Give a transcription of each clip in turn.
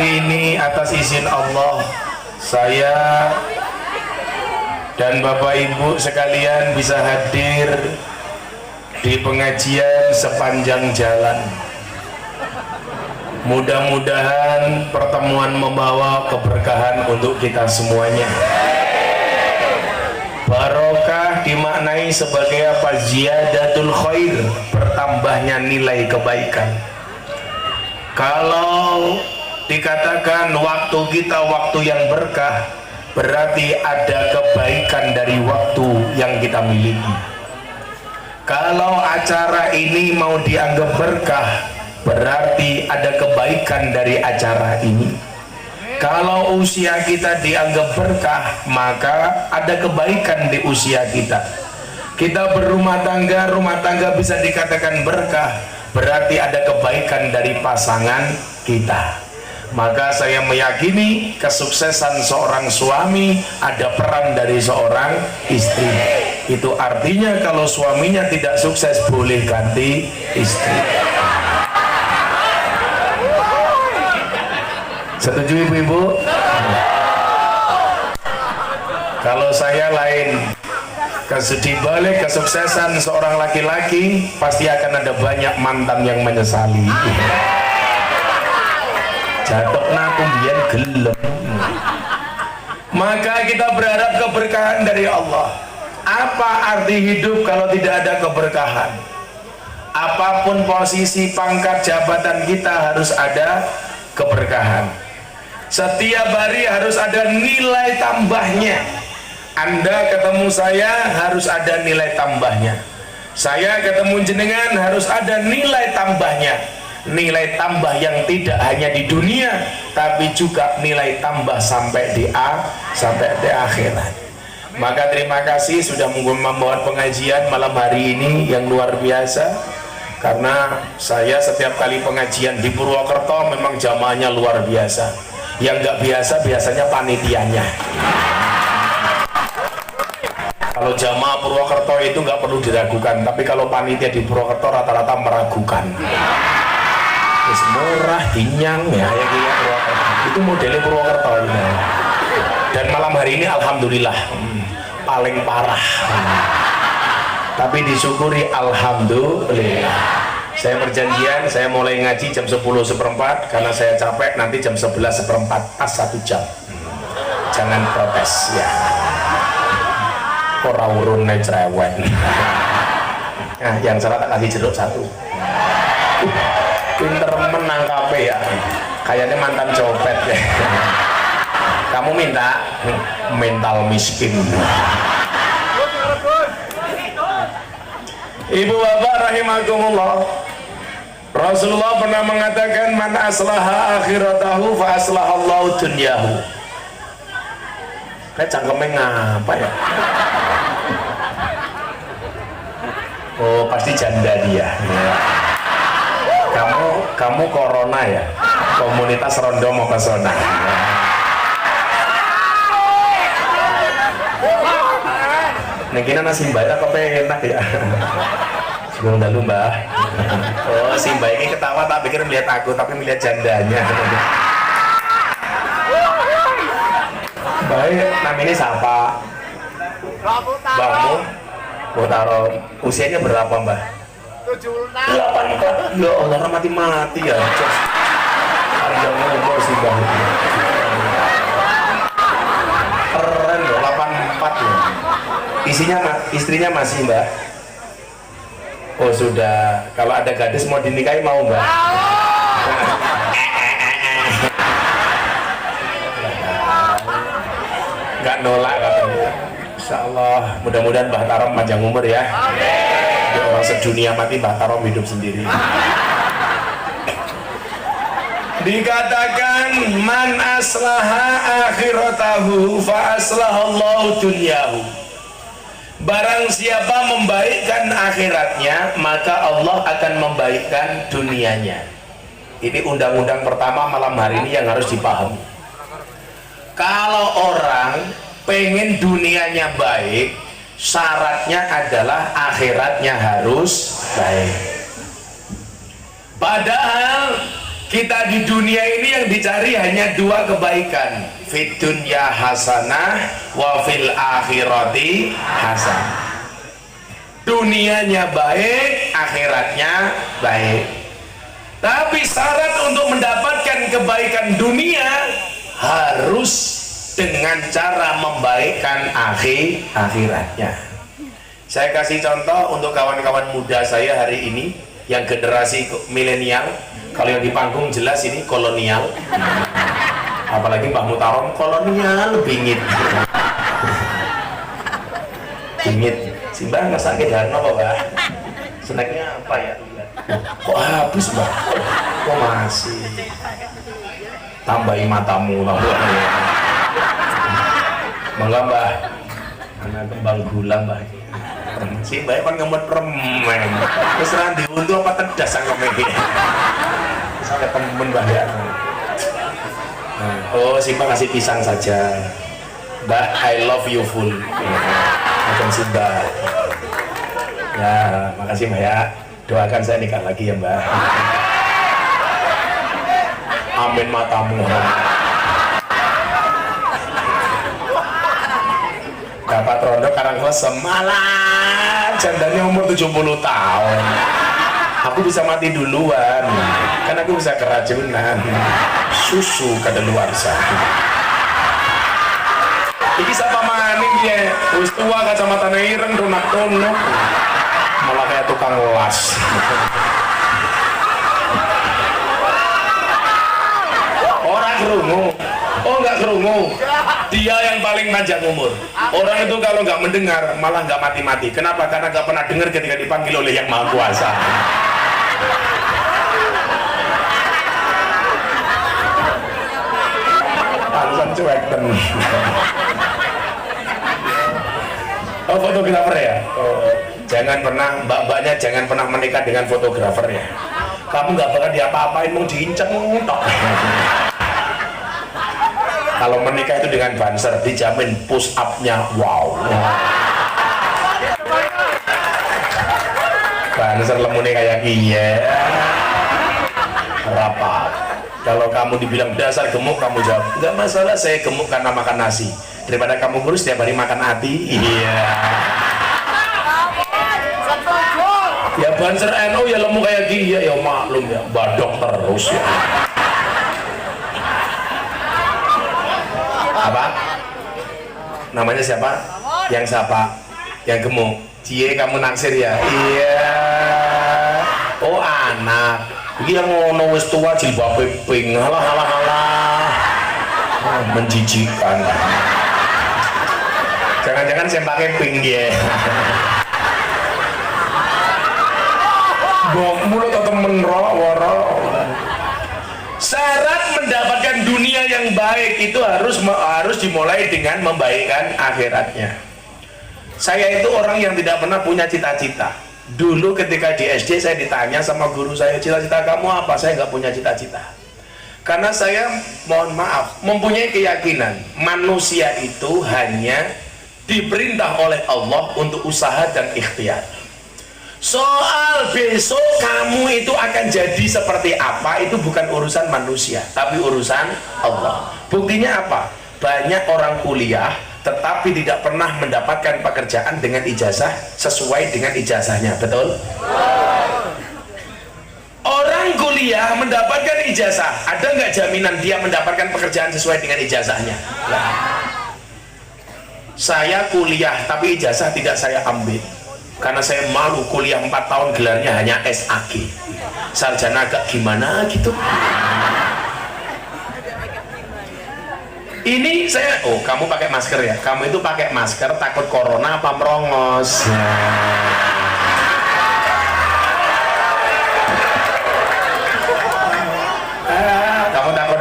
hari ini atas izin Allah, saya dan Bapak Ibu sekalian bisa hadir di pengajian sepanjang jalan. Mudah-mudahan pertemuan membawa keberkahan untuk kita semuanya. Barokah dimaknai sebagai apa? Ziyadatul khair, bertambahnya nilai kebaikan. Kalau dikatakan waktu kita waktu yang berkah, berarti ada kebaikan dari waktu yang kita miliki. Kalau acara ini mau dianggap berkah, berarti ada kebaikan dari acara ini. Kalau usia kita dianggap berkah, maka ada kebaikan di usia kita. Kita berumah tangga, rumah tangga bisa dikatakan berkah, berarti ada kebaikan dari pasangan kita. Maka saya meyakini kesuksesan seorang suami ada peran dari seorang istri. Itu artinya kalau suaminya tidak sukses, boleh ganti istri. Setuju ibu-ibu? Kalau saya lain, di balik kesuksesan seorang laki-laki pasti akan ada banyak mantan yang menyesali. Jatuh naku biar gelem. Maka kita berharap keberkahan dari Allah. Apa arti hidup kalau tidak ada keberkahan? Apapun posisi pangkat jabatan kita harus ada keberkahan. Setiap hari harus ada nilai tambahnya. Anda ketemu saya harus ada nilai tambahnya. Saya ketemu jenengan harus ada nilai tambahnya. Nilai tambah yang tidak hanya di dunia, tapi juga nilai tambah sampai di akhirat. Maka terima kasih sudah membuat pengajian malam hari ini yang luar biasa. Karena saya setiap kali pengajian di Purwokerto memang jamaahnya luar biasa. Yang nggak biasa biasanya panitianya. Kalau jamaah Purwokerto itu nggak perlu diragukan, tapi kalau panitia di Purwokerto rata-rata meragukan. Terus murah, dinyang ya, itu modelnya Purwokerto ya. Dan malam hari ini alhamdulillah paling parah. Tapi disyukuri alhamdulillah. Saya perjanjian, saya mulai ngaji jam 10:15 karena saya capek, nanti jam 11:15 pas 1 jam. Jangan protes ya. Ora urune cerewet. Nah, yang salah tak kasih jeruk 1. Pinter menangkap ya. Kayaknya mantan copet ya. Kamu minta mental miskin. Ibu bapak rahimakumullah, Rasulullah pernah mengatakan man aslaha akhiratahu fa aslahallahu dunyahu. Kayak cangkemnya ngapa ya? Oh pasti janda dia. Kamu corona ya? Komunitas rondo mau pesona. Mungkin nasi mbak apa enak ya? Sebelum dahulu mbak. Oh si mbak ini ketawa tak pikir melihat aku, tapi melihat jandanya. Baik, namanya siapa? Mbakmu? Botaro. Usianya berapa mbak? 84. Ya Allah, mati-mati ya. Panjang umur si mbak. Keren loh, 84 loh. Istrinya masih mbak? Oh sudah. Kalau ada gadis mau dinikahi mau mbak? Nggak nolak katanya. Insya Allah mudah-mudahan Mbah Tarom panjang umur ya. Orang sedunia mati Mbah Tarom hidup sendiri. Dikatakan man aslaha akhiratahu fa aslahallahu dunyahu. Barang siapa membaikkan akhiratnya, maka Allah akan membaikkan dunianya. Ini undang-undang pertama malam hari ini yang harus dipahami. Kalau orang pengen dunianya baik, syaratnya adalah akhiratnya harus baik. Padahal Kita di dunia ini yang dicari hanya dua kebaikan, fid dunya hasanah wa fil akhirati hasanah. Dunianya baik, akhiratnya baik. Tapi syarat untuk mendapatkan kebaikan dunia harus dengan cara membaikkan akhiratnya. Saya kasih contoh untuk kawan-kawan muda saya hari ini yang generasi milenial. Kalau yang di panggung jelas ini kolonial. Apalagi Mbah Mutarom kolonial bingit. Bingit. Si Mbah nggak sakit Harno apa Mbah? Snacknya apa ya? Kok habis Mbah? Kok masih? Tambahi matamu, tambahi. Mangga Mbah. Anak kembang gula Mbah. Si Mbah kan ngemut permen. Terus nanti untuk apa tedas sangkeme iki. Sampai temen Mbah ya. Oh, si Mbah kasih pisang saja. Mbah, I love you full. Macam si Mbah. Ya, makasih Mbah ya. Doakan saya nikah lagi ya Mbah. Amin matamu. Dapat rondo Karanglesem malah jandanya umur 70 tahun. Aku bisa mati duluan, kan aku bisa keracunan. Susu kadaluarsa. Iki siapa maning ya? Wis tua kacamata ireng donak tonok. Malah kayak tukang las. Orang kerungu. Oh nggak kerungu. Dia yang paling panjang umur. Orang itu kalau nggak mendengar malah nggak mati-mati. Kenapa? Karena nggak pernah dengar ketika dipanggil oleh Yang Maha Kuasa. Pantesan cuek ten. Oh fotografer ya. Oh, jangan pernah mbak-mbaknya jangan pernah menikah dengan fotografer ya. Kamu nggak bakal diapa-apain, mau diinceng tok. Kalau menikah itu dengan banser dijamin push up-nya wow. Banser lemune kayak iya. Rapat. Kalau kamu dibilang dasar gemuk, kamu jawab nggak masalah, saya gemuk karena makan nasi. Daripada kamu kurus setiap hari makan hati. Iya. Ya banser NU ya lemu kayak gini ya maklum ya badok terus ya. Apa? Namanya siapa? Yang siapa? Yang gemuk. Cie kamu naksir ya? Iya. Oh anak. Ini yang ngono wis tua jilbabe pink. Halah. Menjijikan. Jangan-jangan saya pakai pink ya. Bok mulut atau menro. Syarat mendapatkan dunia yang baik itu harus dimulai dengan membaikkan akhiratnya. Saya itu orang yang tidak pernah punya cita-cita. Dulu ketika di SD saya ditanya sama guru saya, cita-cita kamu apa? Saya nggak punya cita-cita. Karena saya mohon maaf mempunyai keyakinan manusia itu hanya diperintah oleh Allah untuk usaha dan ikhtiar. Soal besok kamu itu akan jadi seperti apa itu bukan urusan manusia, tapi urusan Allah. Buktinya apa? Banyak orang kuliah tetapi tidak pernah mendapatkan pekerjaan dengan ijazah sesuai dengan ijazahnya, betul? Orang kuliah mendapatkan ijazah, ada nggak jaminan dia mendapatkan pekerjaan sesuai dengan ijazahnya? Nah, saya kuliah tapi ijazah tidak saya ambil karena saya malu kuliah 4 tahun gelarnya hanya SAG, sarjana agak gimana gitu. Ini saya, oh kamu pakai masker ya? Kamu itu pakai masker takut corona apa merongos? Kamu takut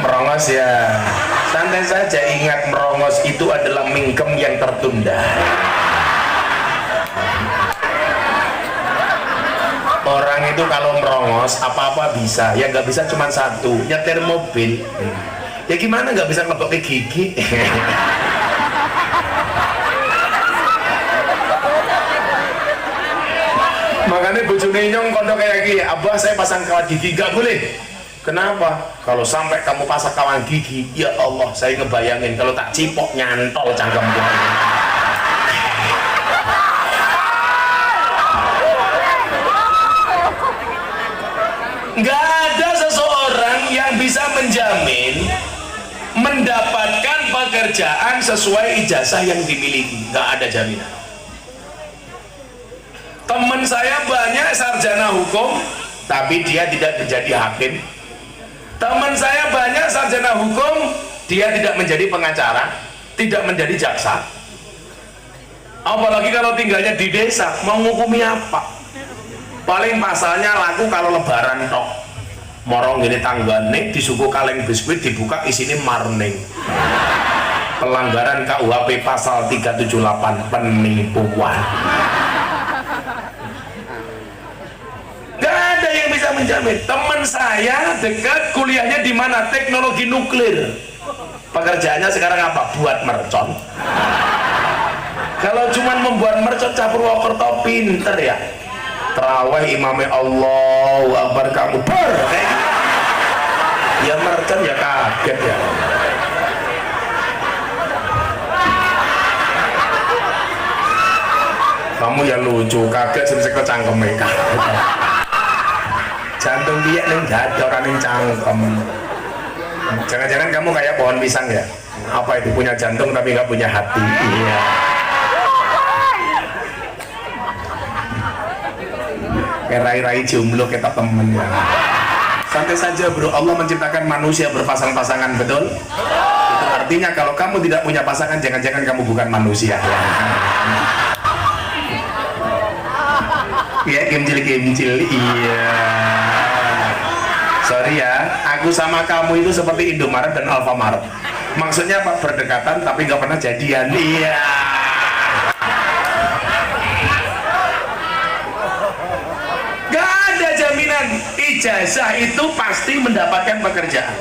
merongos ya? Santai saja, ingat merongos itu adalah mingkem yang tertunda. Orang itu kalau merongos apa-apa bisa, ya nggak bisa cuma satu, nyetir mobil. Ya gimana nggak bisa ngebok ke gigi? Makanya bojone nyong kondo kayak gini, abah saya pasang kawat gigi, nggak boleh. Kenapa? Kalau sampai kamu pasak kawan gigi, ya Allah, saya ngebayangin kalau tak cipok nyantol cangkemmu. Nggak ada seseorang yang bisa menjamin mendapatkan pekerjaan sesuai ijazah yang dimiliki. Nggak ada jaminan. Teman saya banyak sarjana hukum, tapi dia tidak menjadi hakim. Teman saya banyak sarjana hukum, dia tidak menjadi pengacara, tidak menjadi jaksa. Apalagi kalau tinggalnya di desa, mau ngukumi apa? Paling pasalnya laku kalau lebaran tok. Morong gini tanggane disuku kaleng biskuit dibuka isinya marning. Pelanggaran KUHP pasal 378 penipuan. Gak ada yang bisa menjamin. Teman saya dekat kuliahnya di mana? Teknologi nuklir. Pekerjaannya sekarang apa? Buat mercon. Kalau cuman membuat mercon Purwokerto pinter ya. Terawih imamnya Allahu Akbar kamu ber ya mercon ya kaget ya. Kamu ya lucu kaget sih cangkem mereka. Jantung dia nih dada orang yang cangkem. Jangan-jangan kamu kayak pohon pisang ya? Apa itu punya jantung tapi nggak punya hati? Iya. Rai-rai jomblo kita temen ya. Santai saja bro, Allah menciptakan manusia berpasang-pasangan, betul? Itu artinya kalau kamu tidak punya pasangan, jangan-jangan kamu bukan manusia ya. Iya, gemcil-gemcil, iya. Sorry ya, aku sama kamu itu seperti Indomaret dan Alfamaret. Maksudnya apa? Berdekatan tapi nggak pernah jadian, iya. Ijazah itu pasti mendapatkan pekerjaan.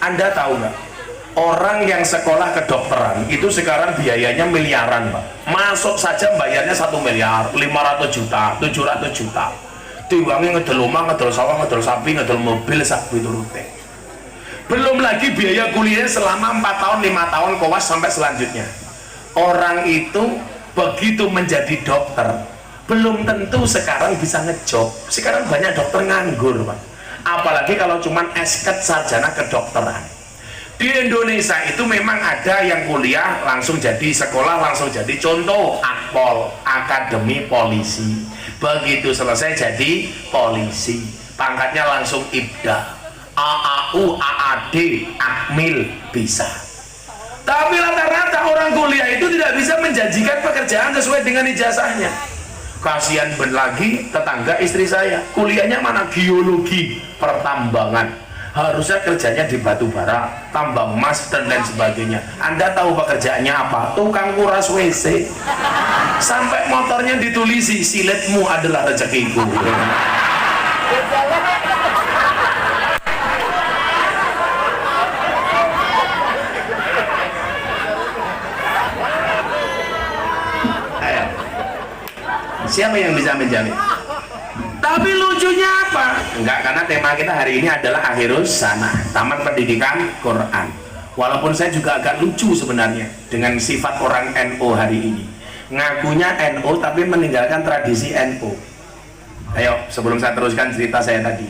Anda tahu nggak? Orang yang sekolah kedokteran itu sekarang biayanya miliaran, Pak. Masuk saja bayarnya 1 miliar, 500 juta, 700 juta. Diwangi ngedel omah, ngedel sawah, ngedel sapi, ngedel mobil, sak piturute. Belum lagi biaya kuliah selama 4 tahun, 5 tahun, kowas sampai selanjutnya. Orang itu begitu menjadi dokter, belum tentu sekarang bisa ngejob. Sekarang banyak dokter nganggur, Pak. Apalagi kalau cuman esket sarjana kedokteran. Di Indonesia itu memang ada yang kuliah langsung jadi sekolah, langsung jadi contoh Akpol, Akademi Polisi. Begitu selesai jadi polisi, pangkatnya langsung Ibda, AAU, AAD, Akmil bisa. Tapi rata-rata orang kuliah itu tidak bisa menjanjikan pekerjaan sesuai dengan ijazahnya. Kasihan ben lagi tetangga istri saya, kuliahnya mana? Geologi pertambangan, harusnya kerjanya di batu bara, tambang emas dan lain sebagainya. Anda tahu pekerjaannya apa? Tukang kuras WC. Sampai motornya ditulisi, siletmu adalah rezekiku. Siapa yang bisa menjamin? Tapi lucunya apa? Enggak, karena tema kita hari ini adalah Akhirus Sana, Taman Pendidikan Quran. Walaupun saya juga agak lucu sebenarnya dengan sifat orang NU hari ini. Ngakunya NU tapi meninggalkan tradisi NU. Ayo, sebelum saya teruskan cerita saya tadi.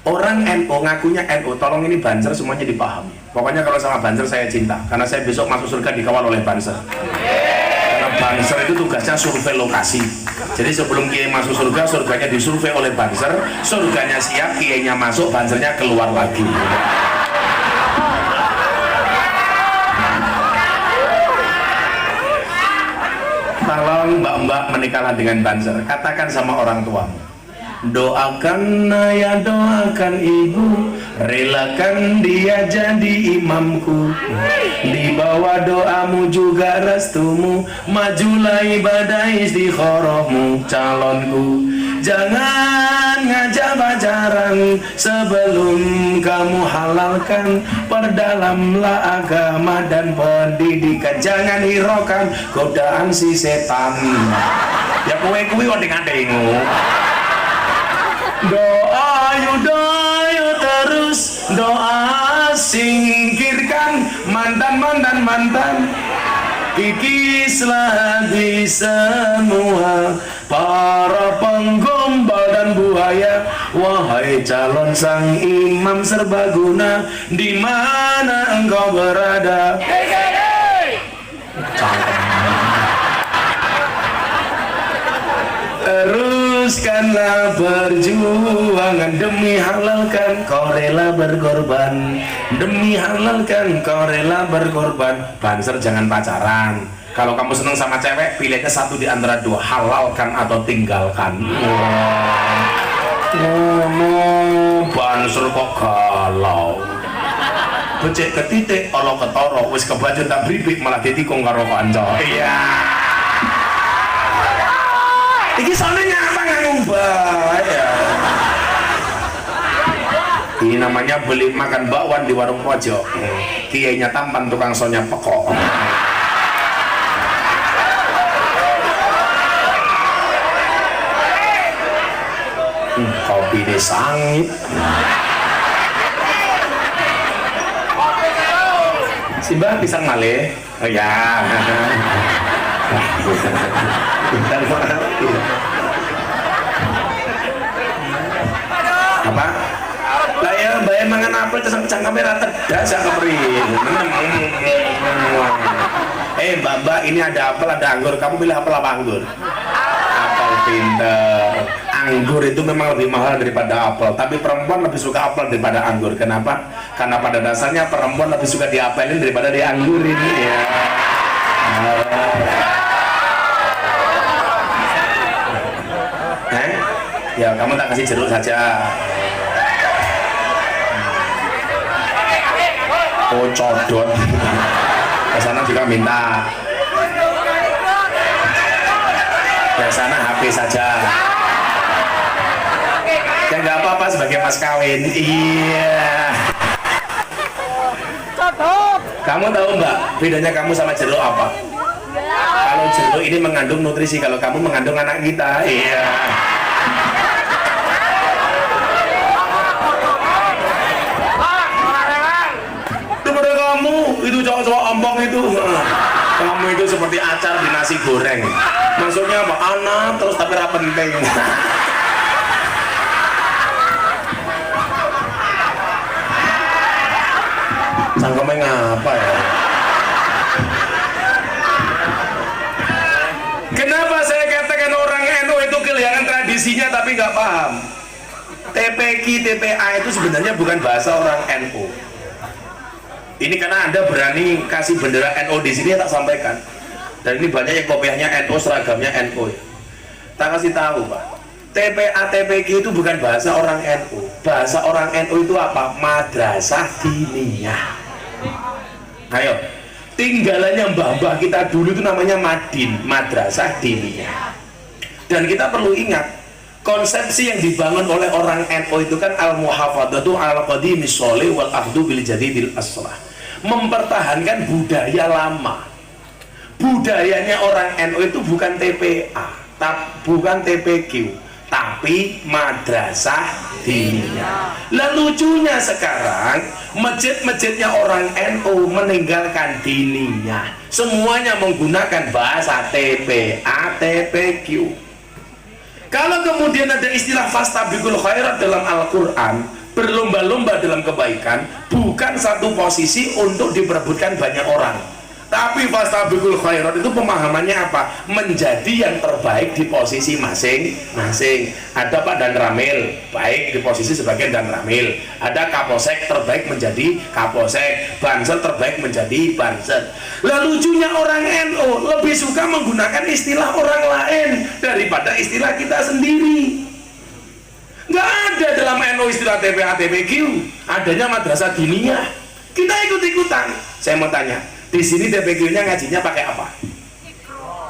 Orang NU ngakunya NU, tolong ini Banser semuanya dipahami. Pokoknya kalau sama Banser saya cinta, karena saya besok masuk surga dikawal oleh Banser. Banser itu tugasnya survei lokasi. Jadi sebelum kiai masuk surga, surganya disurvei oleh Banser, surganya siap, kiainya masuk, Bansernya keluar lagi. Tolong mbak-mbak menikahlah dengan Banser, katakan sama orang tuamu, doakan ayah, doakan ibu, relakan dia jadi imamku. Di bawah doamu juga restumu, majulah ibadah istikharahmu calonku. Jangan ngajak pacaran sebelum kamu halalkan, perdalamlah agama dan pendidikan. Jangan hiraukan godaan si setan. Ya kuwi kok dengadengu. Doa yu terus terus doa singkirkan mantan. Kikislah di semua para penggombal dan buaya. Wahai calon sang imam serbaguna, di mana engkau berada? Teruskanlah perjuangan demi halalkan, kau rela berkorban. Demi halalkan, kau rela berkorban. Banser jangan pacaran. Kalau kamu senang sama cewek, pilihnya satu di antara dua, halalkan atau tinggalkan. Banser kok galau. Becek ketitik, olo ketoro, wis kebaca tak beribik malah ditikung karo kanca. Iya. Iki soalnya apa nggak ngubah ya? Ini namanya beli makan bakwan di warung pojok. Kiainya tampan, tukang sonya pekok. Kopi ini sangit. Simbah pisang malih. Oh ya. Apa? Lah ya bayar mangan apel cang kamera tedas ya kemri. Mbak, ini ada apel, ada anggur. Kamu pilih apel apa anggur? Apel, pinter. Anggur itu memang lebih mahal daripada apel, tapi perempuan lebih suka apel daripada anggur. Kenapa? Karena pada dasarnya perempuan lebih suka diapelin daripada dianggurin ya. Ya kamu tak kasih jeruk saja. Oh codot. Ke sana juga minta. Ke sana HP saja. Ya nggak apa-apa sebagai mas kawin. Iya. Kamu tahu mbak bedanya kamu sama jeruk apa? Kalau jeruk ini mengandung nutrisi, kalau kamu mengandung anak kita. Iya. Itu cowok-cowok ompong itu, kamu itu seperti acar di nasi goreng. Maksudnya apa? Anak terus tapi ra penting. Cangkemnya ngapa ya? Kenapa saya katakan orang NU itu kehilangan tradisinya tapi nggak paham? TPQ, TPA itu sebenarnya bukan bahasa orang NU. Ini karena Anda berani kasih bendera NU di sini, tak sampaikan. Dan ini banyak yang kopiahnya NU, seragamnya NU. Tak kasih tahu, Pak. TPA, TPQ itu bukan bahasa orang NU. Bahasa orang NU itu apa? Madrasah diniyah. Ayo, tinggalannya mbah-mbah kita dulu itu namanya Madin, Madrasah diniyah. Dan kita perlu ingat, konsepsi yang dibangun oleh orang NU itu kan al-muhafadzatu al-qadimis sholih wal akhdu bil jadidil aslah, mempertahankan budaya lama. Budayanya orang NU itu bukan TPA, bukan TPQ, tapi madrasah diniyah. Lah lucunya sekarang masjid-masjidnya orang NU meninggalkan diniyah, semuanya menggunakan bahasa TPA, TPQ. Kalau kemudian ada istilah fastabiqul khairat dalam Al-Quran, berlomba-lomba dalam kebaikan, bukan satu posisi untuk diperebutkan banyak orang. Tapi fastabiqul khairat itu pemahamannya apa? Menjadi yang terbaik di posisi masing-masing. Ada Pak Dan Ramil, baik di posisi sebagai Dan Ramil. Ada Kapolsek terbaik menjadi Kapolsek, Bansel terbaik menjadi Bansel. Lalu lucunya orang NU lebih suka menggunakan istilah orang lain daripada istilah kita sendiri. Nggak ada dalam NU istilah TPA, TPQ, adanya madrasah diniyah. Kita ikut-ikutan. Saya mau tanya, di sini TPQ-nya ngajinya pakai apa?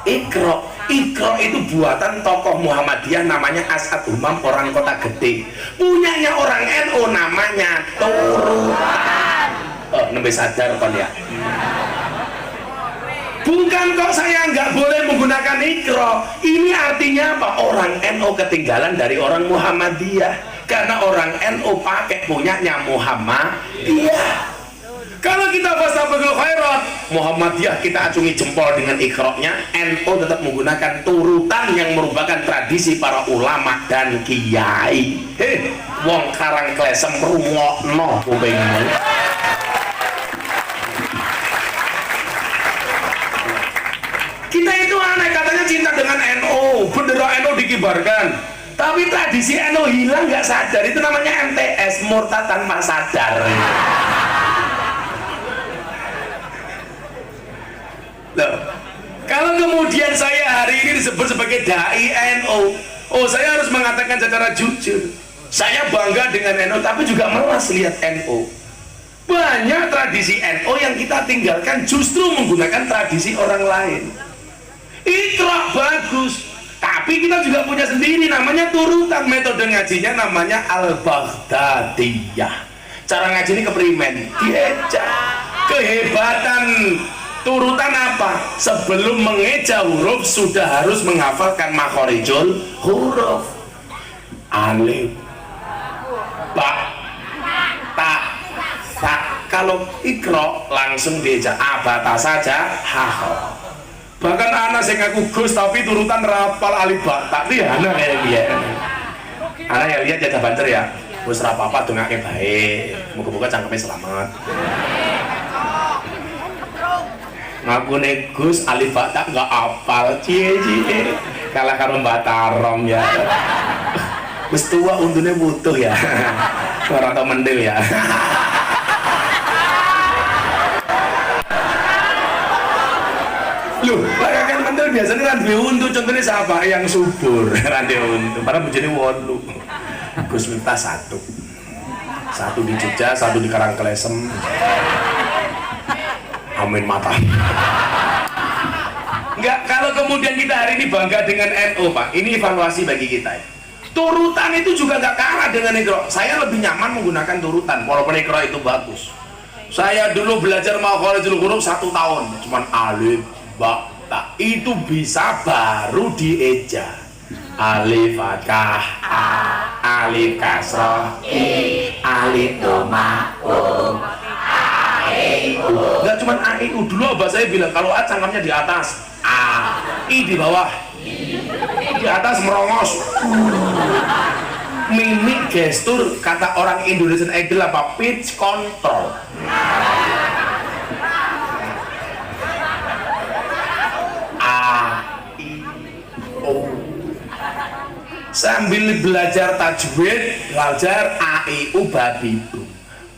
Iqra. Iqra itu buatan tokoh Muhammadiyah namanya As'ad Umam, orang Kota Gede. Punyanya orang NU namanya Turutan. Oh, nembe sadar kon ya. Bukan kok saya nggak boleh menggunakan Iqra. Ini artinya apa? Orang NU ketinggalan dari orang Muhammadiyah. Karena orang NU pakai punyanya Muhammadiyah. Kalau kita fastabiqul khairat, Muhammadiyah kita acungi jempol dengan ikroknya, NU tetap menggunakan turutan yang merupakan tradisi para ulama dan kiai. Wong karang klesem rungokno kupingmu. Kita itu aneh, katanya cinta dengan NU, bendera NU dikibarkan, tapi tradisi NU hilang nggak sadar. Itu namanya MTS, murtad tanpa sadar. Loh, kalau kemudian saya hari ini disebut sebagai dai NU, oh saya harus mengatakan secara jujur, saya bangga dengan NU, tapi juga malas lihat NU. Banyak tradisi NU yang kita tinggalkan justru menggunakan tradisi orang lain. Iqra bagus, tapi kita juga punya sendiri, namanya turutan. Metode ngajinya namanya Al-Baghdadiyah. Cara ngaji ini keprimen, diejak. Kehebatan turutan apa? Sebelum mengeja huruf sudah harus menghafalkan makhorijul huruf. Alif, ba, ta, sa. Kalau ikro langsung diejak abata saja, hafal. Bahkan anak saya ngaku Gus tapi turutan rapal alif ba, tapi anak kayak dia. Anak ya lihat jajah banter ya. Gus rapapa tuh ngake baik. Moga-moga cangkemnya selamat. Ngaku nih Gus alif ba tak nggak apal, cie kalah karo Batarom ya. Gus tua untungnya butuh ya. Orang tau mendel ya. Loh, layakan mendel biasanya kan diuntuk, contohnya siapa? Yang subur, rande untuk. Padahal menjadi wolu. Gus minta satu di Jogja, satu di Karangklesem. Amin mata. Enggak, kalau kemudian kita hari ini bangga dengan NU, Pak, ini evaluasi bagi kita ya. Turutan itu juga nggak kalah dengan ikro. Saya lebih nyaman menggunakan turutan, walaupun ikro itu bagus. Saya dulu belajar makhorijul huruf 1 tahun, cuman alif, ba, ta. Itu bisa baru dieja. Alif fathah, a, alif kasroh, i, alif doma, u, a, i, u. Nggak cuman a, i, u. Dulu abah saya bilang kalau a cangkemnya di atas, a, i di bawah, di atas merongos. Mimik gestur kata orang Indonesian Idol apa? Pitch control. A, I, O. Sambil belajar tajwid, belajar A, I, U, babi, bu.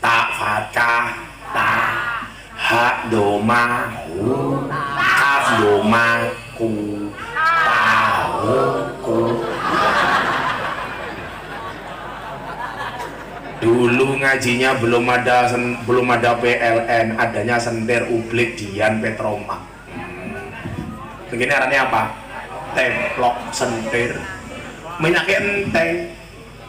Ta, fathah, ta, ha, doma, hu, kaf, doma, ku, tahu, ku. Dulu ngajinya belum ada PLN, adanya sentir ublik dian petroma. Begini arahnya apa? Teplok sentir minyaknya enteng.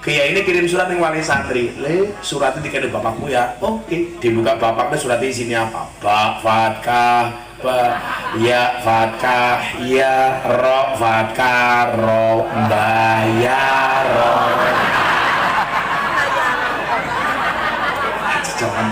Kiai ini kirim surat yang wali santri, le suratnya dikirim bapakmu ya. Oke, dibuka bapaknya suratnya isinya apa? Ba, fatkah, ba, ya fatkah, ya ro fatkah, ro bayar, ro. Jangan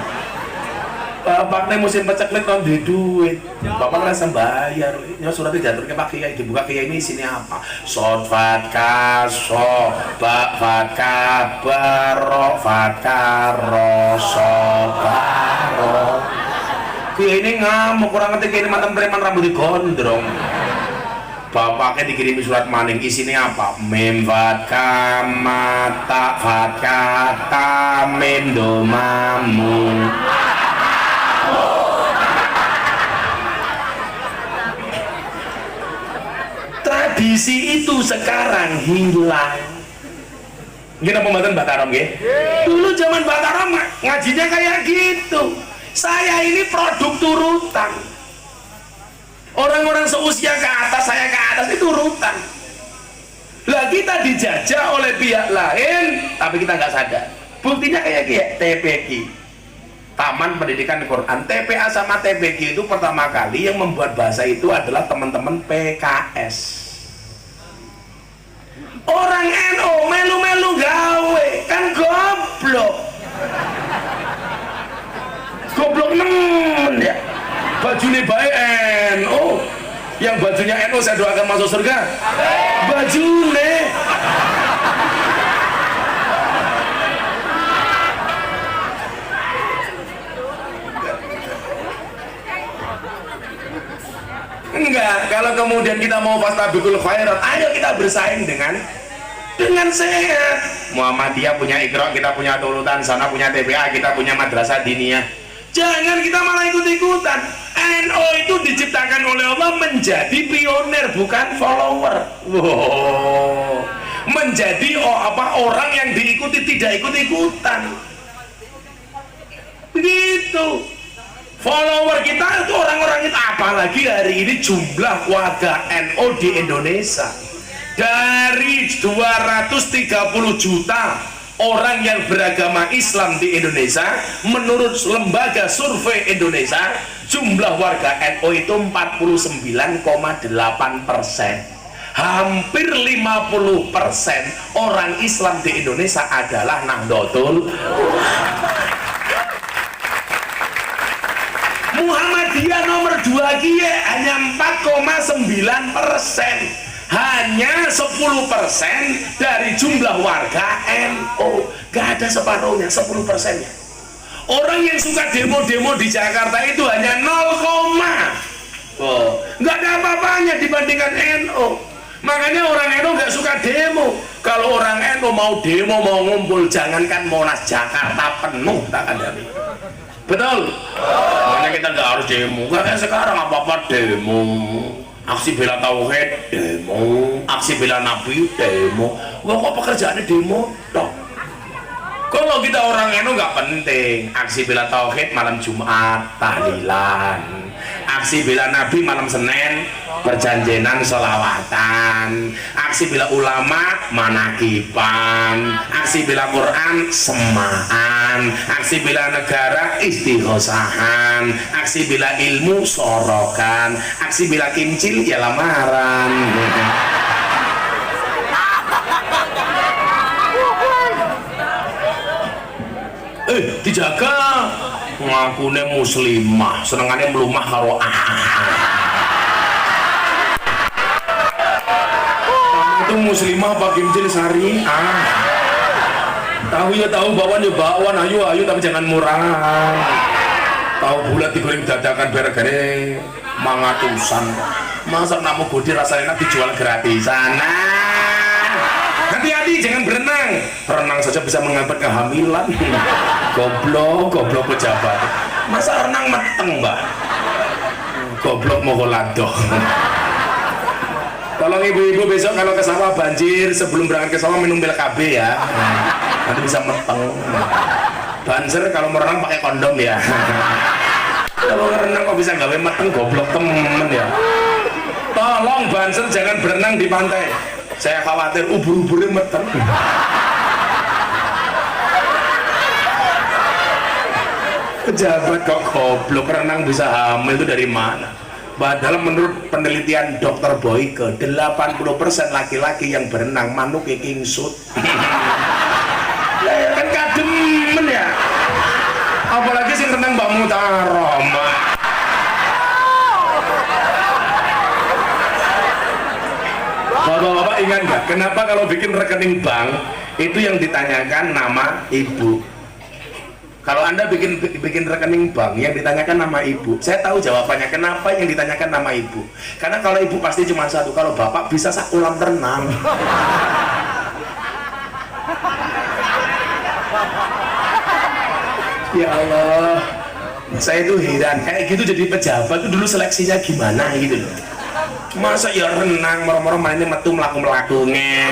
bapaknya musim peceklik kan di duit, bapak ngerasa bayar. Ini suratnya jatuhnya Pak Kiai, dibuka Kiai ini isinya apa? Sod fatkah, so, ba fatkah, baro fatkah, ro, so, baro. Kiai ini ngamuk, kurang ngerti Kiai ini mantan preman rambut digondrong. Bapaknya dikirimi surat maning, isinya apa? Mim fatkah, mata fatkah, ta, mim domamu. Tradisi itu sekarang hilang. Gini pembahasan Batarom ya? Dulu zaman Batarom ngajinya kayak gitu. Saya ini produk turutan. Orang-orang seusia ke atas, saya ke atas itu urutan. Lah kita dijajah oleh pihak lain, tapi kita nggak sadar. Buktinya kayak TPQ, Taman Pendidikan Quran. TPA sama TPQ itu pertama kali yang membuat bahasa itu adalah teman-teman PKS. Orang NU melu-melu gawe kan goblok. Goblok nemen ya. Bajune bae NU. Yang bajunya NU saya doakan masuk surga. Bajune. Enggak, kalau kemudian kita mau fastabiqul khairat, ayo kita bersaing dengan sehat. Muhammadiyah punya Iqra, kita punya Tulutan, sana punya TPA, kita punya madrasah diniyah. Jangan kita malah ikut-ikutan. NU itu diciptakan oleh Allah menjadi pionir, bukan follower. Wow. Menjadi orang yang diikuti, tidak ikut-ikutan. Begitu. Follower kita itu orang-orang itu, apalagi hari ini jumlah warga NU di Indonesia dari 230 juta orang yang beragama Islam di Indonesia. Menurut lembaga survei Indonesia, jumlah warga NU itu 49,8%. Hampir 50% orang Islam di Indonesia adalah Nahdlatul. Muhammadiyah nomor 2 kiye hanya 4,9%, hanya 10% dari jumlah warga NU. Gak ada separuhnya, 10%-nya. Orang yang suka demo-demo di Jakarta itu hanya 0, gak ada apa-apanya dibandingkan NU. Makanya orang NU gak suka demo. Kalau orang NU mau demo, mau ngumpul, jangankan Monas, Jakarta penuh tak ada. Betul? Makanya kita nggak harus demo. Nggak kayak sekarang apa-apa demo. Aksi bela tauhid demo, aksi bela nabi demo. Wah, kok pekerjaannya demo? Toh. Kalau kita orang NU nggak penting. Aksi bela tauhid malam Jumat tahlilan. Aksi bela nabi malam Senin perjanjian sholawatan. Aksi bela ulama manakiban. Aksi bela Quran semaan. Aksi bela negara istighosahan. Aksi bela ilmu sorokan. Aksi bela kincil ya lamaran. Dijaga ngakune muslimah, senengannya melumah karo itu muslimah apa kincil sari tahu ya tahu, bakwan ya bakwan, ayo tapi jangan murah. Tahu bulat digoreng dadakan bergane mangatusan, masa namu bodi rasanya enak dijual gratisan. Hati-hati, jangan berenang saja bisa menghambat kehamilan. Goblok pejabat, masa renang meteng mbak, goblok mogoladoh. Tolong ibu-ibu besok kalau ke sawah banjir, sebelum berangkat ke sawah minum pil KB ya, nanti bisa meteng. Banser kalau mau renang pakai kondom ya. Kalau renang kok bisa gawe meteng, goblok temen ya. Tolong banser jangan berenang di pantai, saya khawatir ubur-uburnya meteng. Pejabat kok goblok, renang bisa hamil itu dari mana? Padahal menurut penelitian Dr. Boyke 80% laki-laki yang berenang manuk kingsut. Kan kademen ya, apalagi sing renang Mbak Mutarom. Bapak-bapak ingat nggak kenapa kalau bikin rekening bank itu yang ditanyakan nama ibu? Kalau Anda bikin rekening bank yang ditanyakan nama ibu, saya tahu jawabannya. Kenapa yang ditanyakan nama ibu? Karena kalau ibu pasti cuma satu, kalau bapak bisa sak kolam renang. Ya Allah, saya itu heran, kayak gitu jadi pejabat itu dulu seleksinya gimana gitu loh. Masa ya renang, moro-moro mainnya metu melaku-melakunya.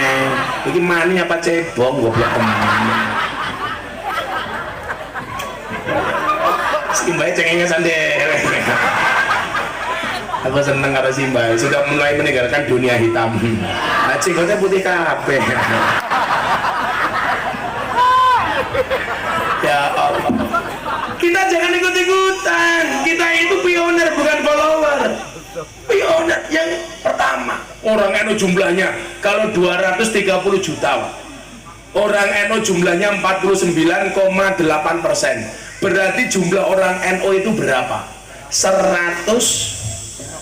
Bagaimana apa cebong, goblok teman. Simbay cengengnya sandere. Aku seneng karo Simbay, sudah mulai meninggalkan dunia hitam. Nah, jenggotnya putih kabeh. Ya Allah. Kita jangan ikut-ikutan. Kita itu pionir bukan follower. Pionir yang pertama. Orang NU jumlahnya kalau 230 juta Pak. Orang NU jumlahnya 49,8%. Berarti jumlah orang NU itu berapa? 100,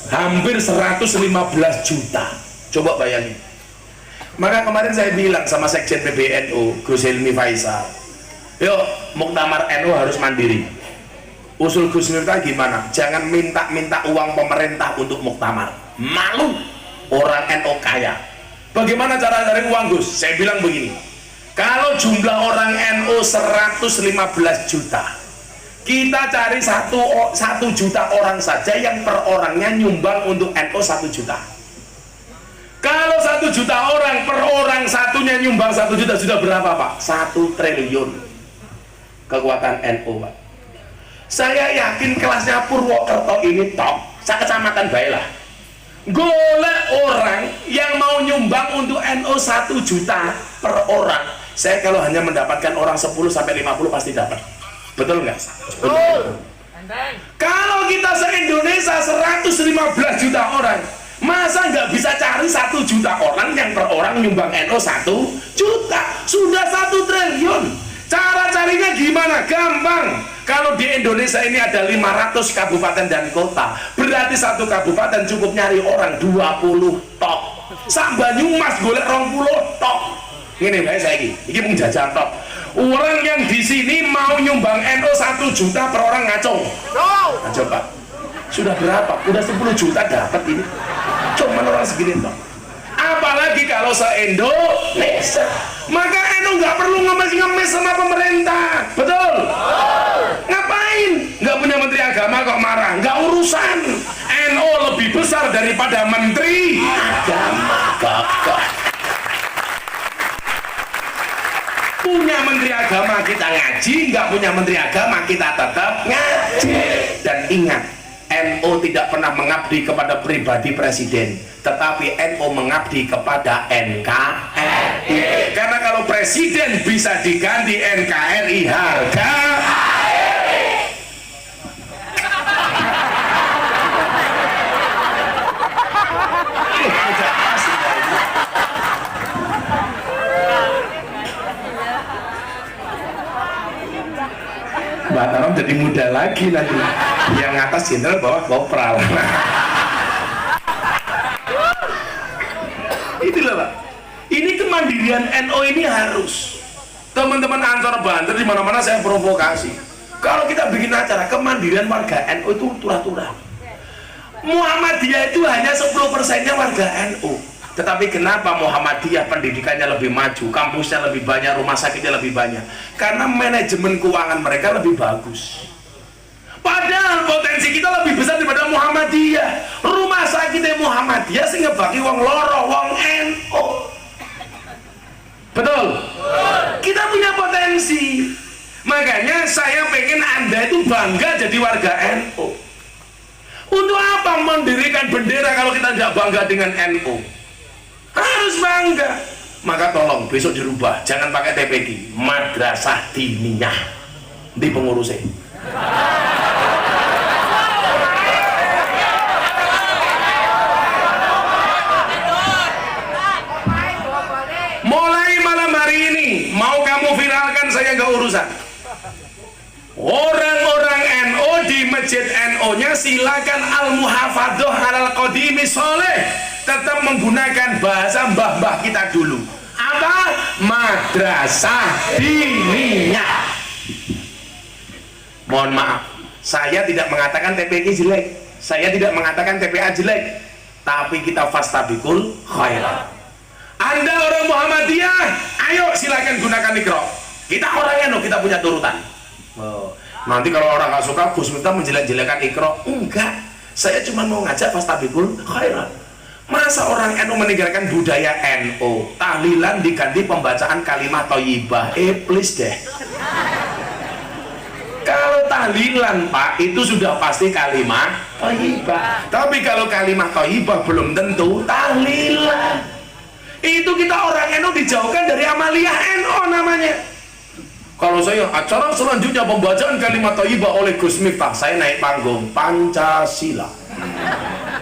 hampir 115 juta. Coba bayangin. Maka kemarin saya bilang sama Sekjen PBNU Gus Hilmi Faisal, yuk muktamar NU harus mandiri. Usul Gus Miftah gimana? Jangan minta uang pemerintah untuk muktamar. Malu orang NU kaya. Bagaimana cara cari uang Gus? Saya bilang begini, kalau jumlah orang NU 115 juta, kita cari 1 juta orang saja yang per orangnya nyumbang untuk NU 1 juta. Kalau 1 juta orang per orang satunya nyumbang 1 juta, sudah berapa Pak? 1 triliun kekuatan NU Pak. Saya yakin kelasnya Purwokerto ini top, kecamatan baiklah. Golek orang yang mau nyumbang untuk NU 1 juta per orang. Saya kalau hanya mendapatkan orang 10 sampai 50 pasti dapat. Betul nggak? Betul. Kalau kita se-Indonesia 115 juta orang, masa nggak bisa cari 1 juta orang yang per orang nyumbang NU 1 juta? Sudah 1 triliun. Cara carinya gimana? Gampang. Kalau di Indonesia ini ada 500 kabupaten dan kota, berarti satu kabupaten cukup nyari orang 20 tok. Sak Banyumas golek 20 tok. Ini baik saya ini menjajah tok. Orang yang di sini mau nyumbang NU 1 juta per orang ngaco. Nah, coba. Sudah berapa? Udah 10 juta dapat ini. Cuma orang segini tok. Apalagi kalau se-Indonesia. Maka NU nggak perlu ngemis-ngemis sama pemerintah. Betul? Ngapain? Nggak punya menteri agama kok marah? Nggak urusan. NU lebih besar daripada menteri agama. Gagah. Punya menteri agama kita ngaji, nggak punya menteri agama kita tetap ngaji. Dan ingat, NU tidak pernah mengabdi kepada pribadi presiden, tetapi NU mengabdi kepada NKRI. Karena kalau presiden bisa diganti NKRI harga Mbak Tarom jadi muda lagi nanti, yang atas jenderal, bawah kopral. Itulah Pak, ini kemandirian NU ini harus. Teman-teman Ansor Banten di mana-mana saya provokasi. Kalau kita bikin acara kemandirian warga NU itu turah-turah. Muhammadiyah itu hanya 10%-nya warga NU. Tetapi kenapa Muhammadiyah pendidikannya lebih maju, kampusnya lebih banyak, rumah sakitnya lebih banyak? Karena manajemen keuangan mereka lebih bagus. Padahal potensi kita lebih besar daripada Muhammadiyah. Rumah sakitnya Muhammadiyah sing ngebagi wong loro, wong NU. Betul? Kita punya potensi. Makanya saya pengen Anda itu bangga jadi warga NU. Untuk apa mendirikan bendera kalau kita tidak bangga dengan NU? Harus bangga. Maka tolong besok dirubah, jangan pakai TPD, madrasah diniyah di pengurusnya. Mulai malam hari ini mau kamu viralkan, saya nggak urusan. Orang-orang NU di masjid NU-nya silakan al-muhafadhoh alal qadimi sholeh, tetap menggunakan bahasa mbah-mbah kita dulu. Apa? Madrasah diniyah. Mohon maaf, saya tidak mengatakan TPI jelek, saya tidak mengatakan TPA jelek, tapi kita fastabikul khairat. Anda orang Muhammadiyah, ayo silakan gunakan Iqra. Kita orang NU, kita punya turutan. Nanti kalau orang nggak suka Gus Miftah menjelek-jelekan Iqra, enggak. Saya cuma mau ngajak fastabikul khairat. Masa orang NU meninggalkan budaya NU, tahlilan diganti pembacaan kalimat thayyibah? Please deh. Kalau tahlilan Pak, itu sudah pasti kalimat thayyibah. Tapi kalau kalimat thayyibah belum tentu tahlilan. Itu kita orang NU dijauhkan dari amaliyah NU namanya. Kalau saya acara selanjutnya pembacaan kalimat thayyibah oleh Gus Miftah, saya naik panggung Pancasila.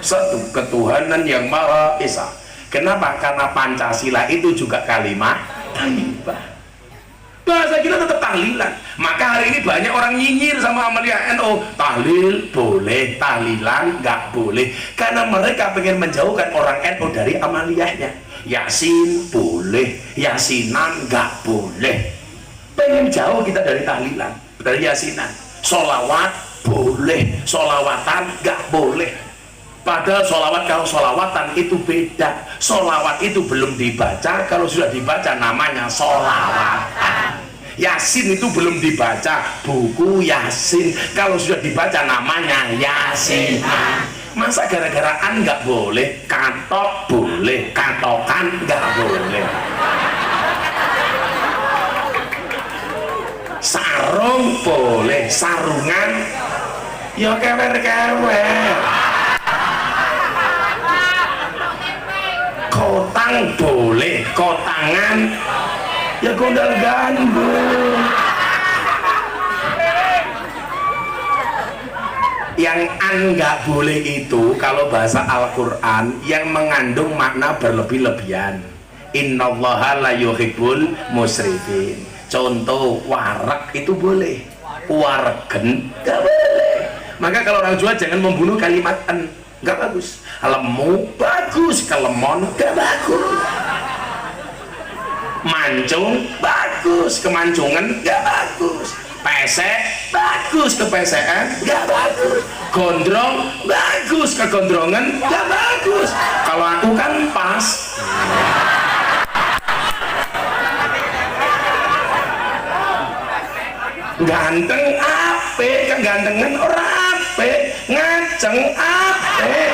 Satu ketuhanan yang Maha Esa. Kenapa? Karena Pancasila itu juga kalimat thayyibah. Bahasa kita tetap tahlilan. Maka hari ini banyak orang nyinyir sama Amalia NU. Tahlil boleh, tahlilan nggak boleh. Karena mereka pengen menjauhkan orang NU dari amaliyahnya. Yasin boleh, yasinan nggak boleh. Pengen jauh kita dari tahlilan, dari yasinan. Sholawat boleh, sholawatan nggak boleh. Padahal sholawat, kalau sholawatan itu beda. Sholawat itu belum dibaca, kalau sudah dibaca namanya sholawatan. Yasin itu belum dibaca, buku Yasin. Kalau sudah dibaca namanya Yasinan. Masa gara-gara an nggak boleh, katok boleh, katokan nggak boleh. Sarung boleh, sarungan ya kewer-kewer. Kotang boleh, kotangan ya gondal gandul. Yang an nggak boleh itu kalau bahasa Al-Quran yang mengandung makna berlebih-lebihan. Innallaha la yuhibbul musrifin. Contoh warak itu boleh, waregen nggak boleh. Maka kalau orang Jawa jangan membunuh kalimat an, nggak bagus. Lemu bagus, kelemon nggak bagus. Mancung bagus, kemancungan nggak bagus. Pesek bagus, kepesekan nggak bagus. Gondrong bagus, kegondrongan nggak bagus. Kalau aku kan pas. Ganteng ape, kegantengan orang ape, ngaceng ape,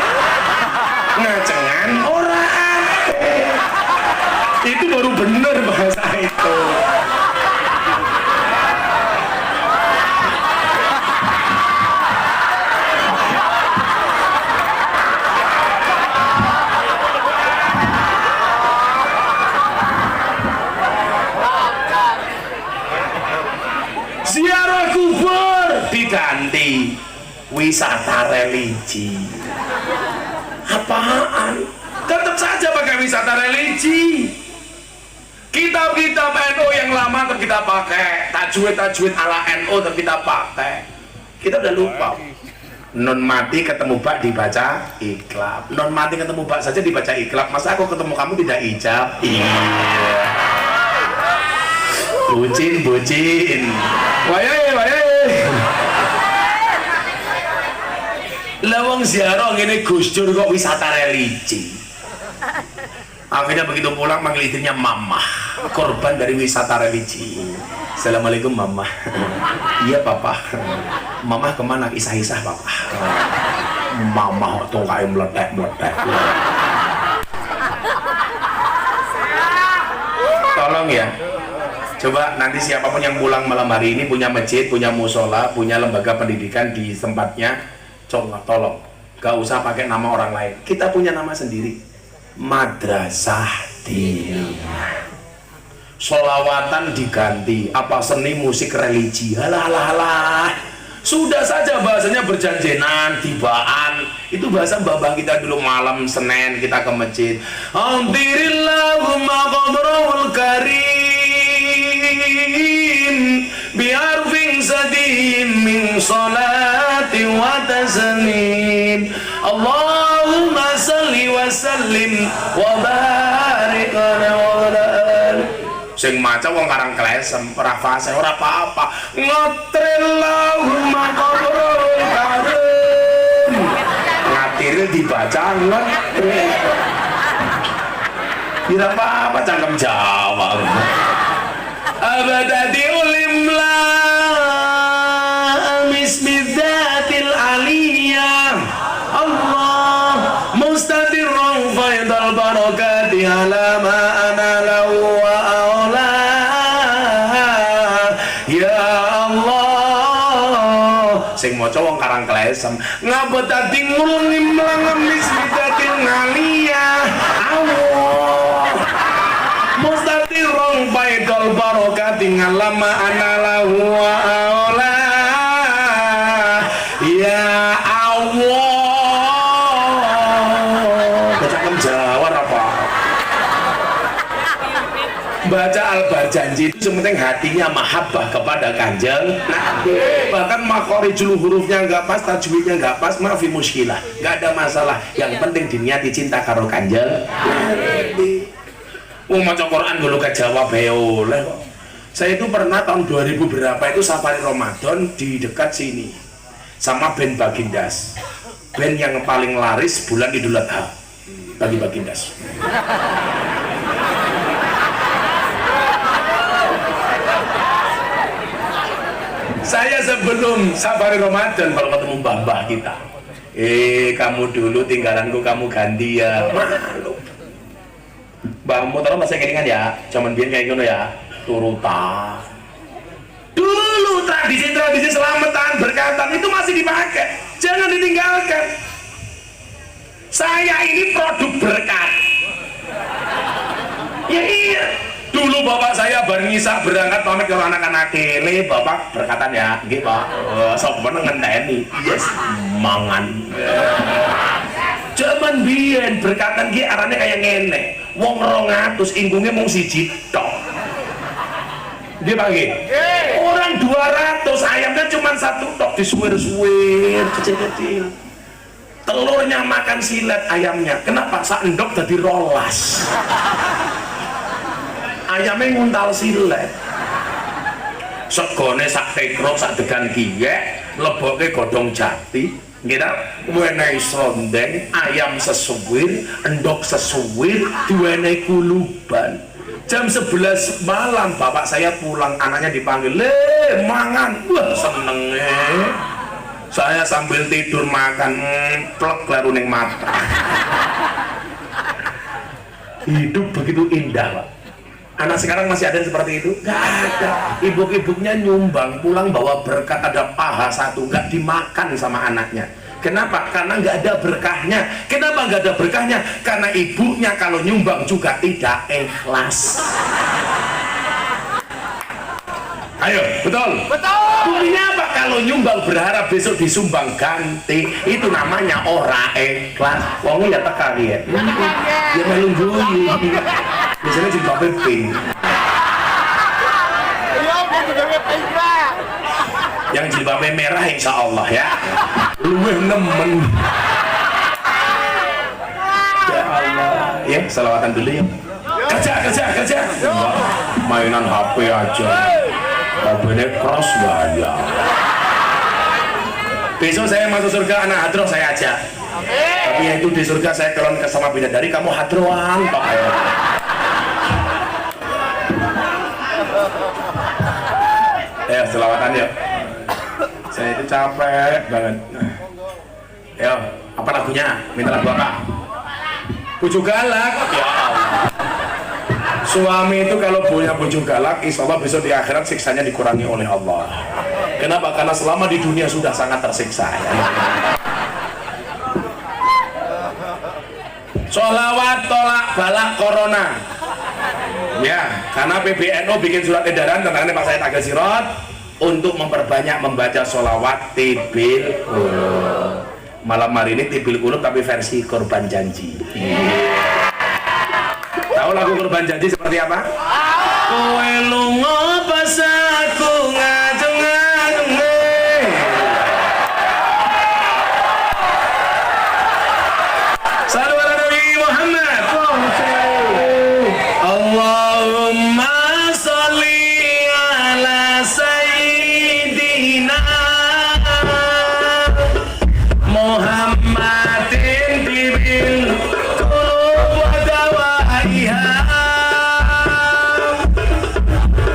ngacengan orang ape. Itu baru bener bahasa itu. Ziarah kubur diganti wisata religi. Apaan? Tetap saja pakai wisata religi. Kitab-kitab NU yang lama tetap kita pakai, tajwid ala NU tetap kita pakai. Kita udah lupa. Non mati ketemu bak dibaca iklab. Non mati ketemu bak saja dibaca iklab. Masa aku ketemu kamu tidak ijab? Iya. Bucin. Wayai. Lawang ziarah ini Gus Dur kok wisata religi. Akhirnya begitu pulang manggil istrinya Mama, korban dari wisata religi. Assalamualaikum Mama. Iya Papa. Mama kemana? Isah-isah Papa. Mama tuh kayak meletek. Tolong ya. Coba nanti siapapun yang pulang malam hari ini punya masjid, punya musola, punya lembaga pendidikan di tempatnya, tolong gak usah pakai nama orang lain. Kita punya nama sendiri, Madrasah Diniyah. Sholawatan diganti apa seni musik religi. Halah. Sudah saja bahasanya berjanjenan, tibaan. Itu bahasa babah kita dulu malam Senin kita ke masjid. Alhamdulillahumma qadraul karim biarfin sadim min salati wa taslim. Allahumma salli wa sallim wa barik ala sing maca wong karang klesem ora fase ora apa-apa. Ngotrillahumma qabrul karim. Ngatir dibaca ngotril. Tidak apa-apa cangkem Jawa. Abadati ulimla misbidzatil aliyah. Allah mustadirran faidal barakati ala ma ana lahu wa aula. Ya Allah sing maca wong karang klesem ngabadati ulimla misbidzatil aliyah. Allah mustadirran faidal barakati ala ma ana lahu wa aula. Ya Allah, Jawa apa? asal berjanji itu sementing hatinya mahabbah kepada kanjeng Nabi. Bahkan makhorijul hurufnya nggak pas, tajwidnya nggak pas, maafi muskilah, nggak ada masalah. Yang penting diniati cinta karo kanjeng Nabi. Maca Quran dulu kejawab oleh kok. Saya itu pernah tahun 2000 berapa itu safari Ramadan di dekat sini sama band Bagindas, band yang paling laris bulan Idul Adha bagi Bagindas. Saya sebelum safari Ramadan kalau ketemu mbah-mbah kita, kamu dulu tinggalanku kamu ganti ya. Malu. Mbahmu tahu masih kelingan ya, zaman biar kayak gitu ya, turutan. Dulu tradisi-tradisi selamatan berkatan itu masih dipakai, jangan ditinggalkan. Saya ini produk berkat. Ya iya. Dulu bapak saya berngisa berangkat pamit ke anak-anak kele, bapak berkatan ya, nggih Pak. Sok meneng ngenteni. Yes, mangan. Zaman biyen berkatan ki arane kaya ngene. Wong 200 ingkunge mung siji tok. Nggih Pak nggih. Orang 200 ayamnya cuma 1 tok disuwir-suwir kecil-kecil. Telurnya makan silet ayamnya. Kenapa? Sak endok dadi 12. Ayamnya nguntal silet, segone sak tekro sak degan kiyek, leboke godong jati, kita wenehi serondeng, ayam sesuwir, endok sesuwir, diwenehi kuluban. Jam 11 malam bapak saya pulang, anaknya dipanggil, "Le, mangan." Wah, seneng saya sambil tidur makan, plek laru ning mata. Hidup begitu indah, Pak. Anak sekarang masih ada yang seperti itu? Gak ada. Ibu-ibunya nyumbang pulang bawa berkat, ada paha 1, gak dimakan sama anaknya. Kenapa? Karena gak ada berkahnya. Kenapa gak ada berkahnya? Karena ibunya kalau nyumbang juga tidak ikhlas. Ayo, betul? Betul. Buktinya apa? Kalau nyumbang berharap besok disumbang ganti, itu namanya ora ikhlas. Wongnya ya teka ya. Ya melu guyu. Biasanya jilbabnya pink. Yang jilbabnya merah insya Allah ya. Luwih nemen. Ya Allah. Ya, selawatan dulu ya. Kerja. Mainan HP aja. HP-nya cross bahaya. Besok saya masuk surga, anak hadroh saya ajak. Tapi yang itu di surga saya kelon ke sama bidadari, kamu hadroan Pak. Ya, selawatan ya. Saya itu capek banget. Ya, apa lagunya? Minta lagu apa? Bujuk galak. Ya Allah. Suami itu kalau punya bujuk galak, insya Allah besok di akhirat siksanya dikurangi oleh Allah. Kenapa? Karena selama di dunia sudah sangat tersiksa. Ya. Sholawat tolak balak corona. Ya, karena PBNU bikin surat edaran tentang Pak Said Agil Sirot untuk memperbanyak membaca sholawat tibil qulub. Malam hari ini tibil qulub tapi versi korban janji. Tahu lagu korban janji seperti apa? Kowe lunga pas aku ngajeng-ngajeng. Sallu ala Nabi Muhammad. Allahumma sholli ala sayyidina Muhammadin tibil qulub wa dawaiha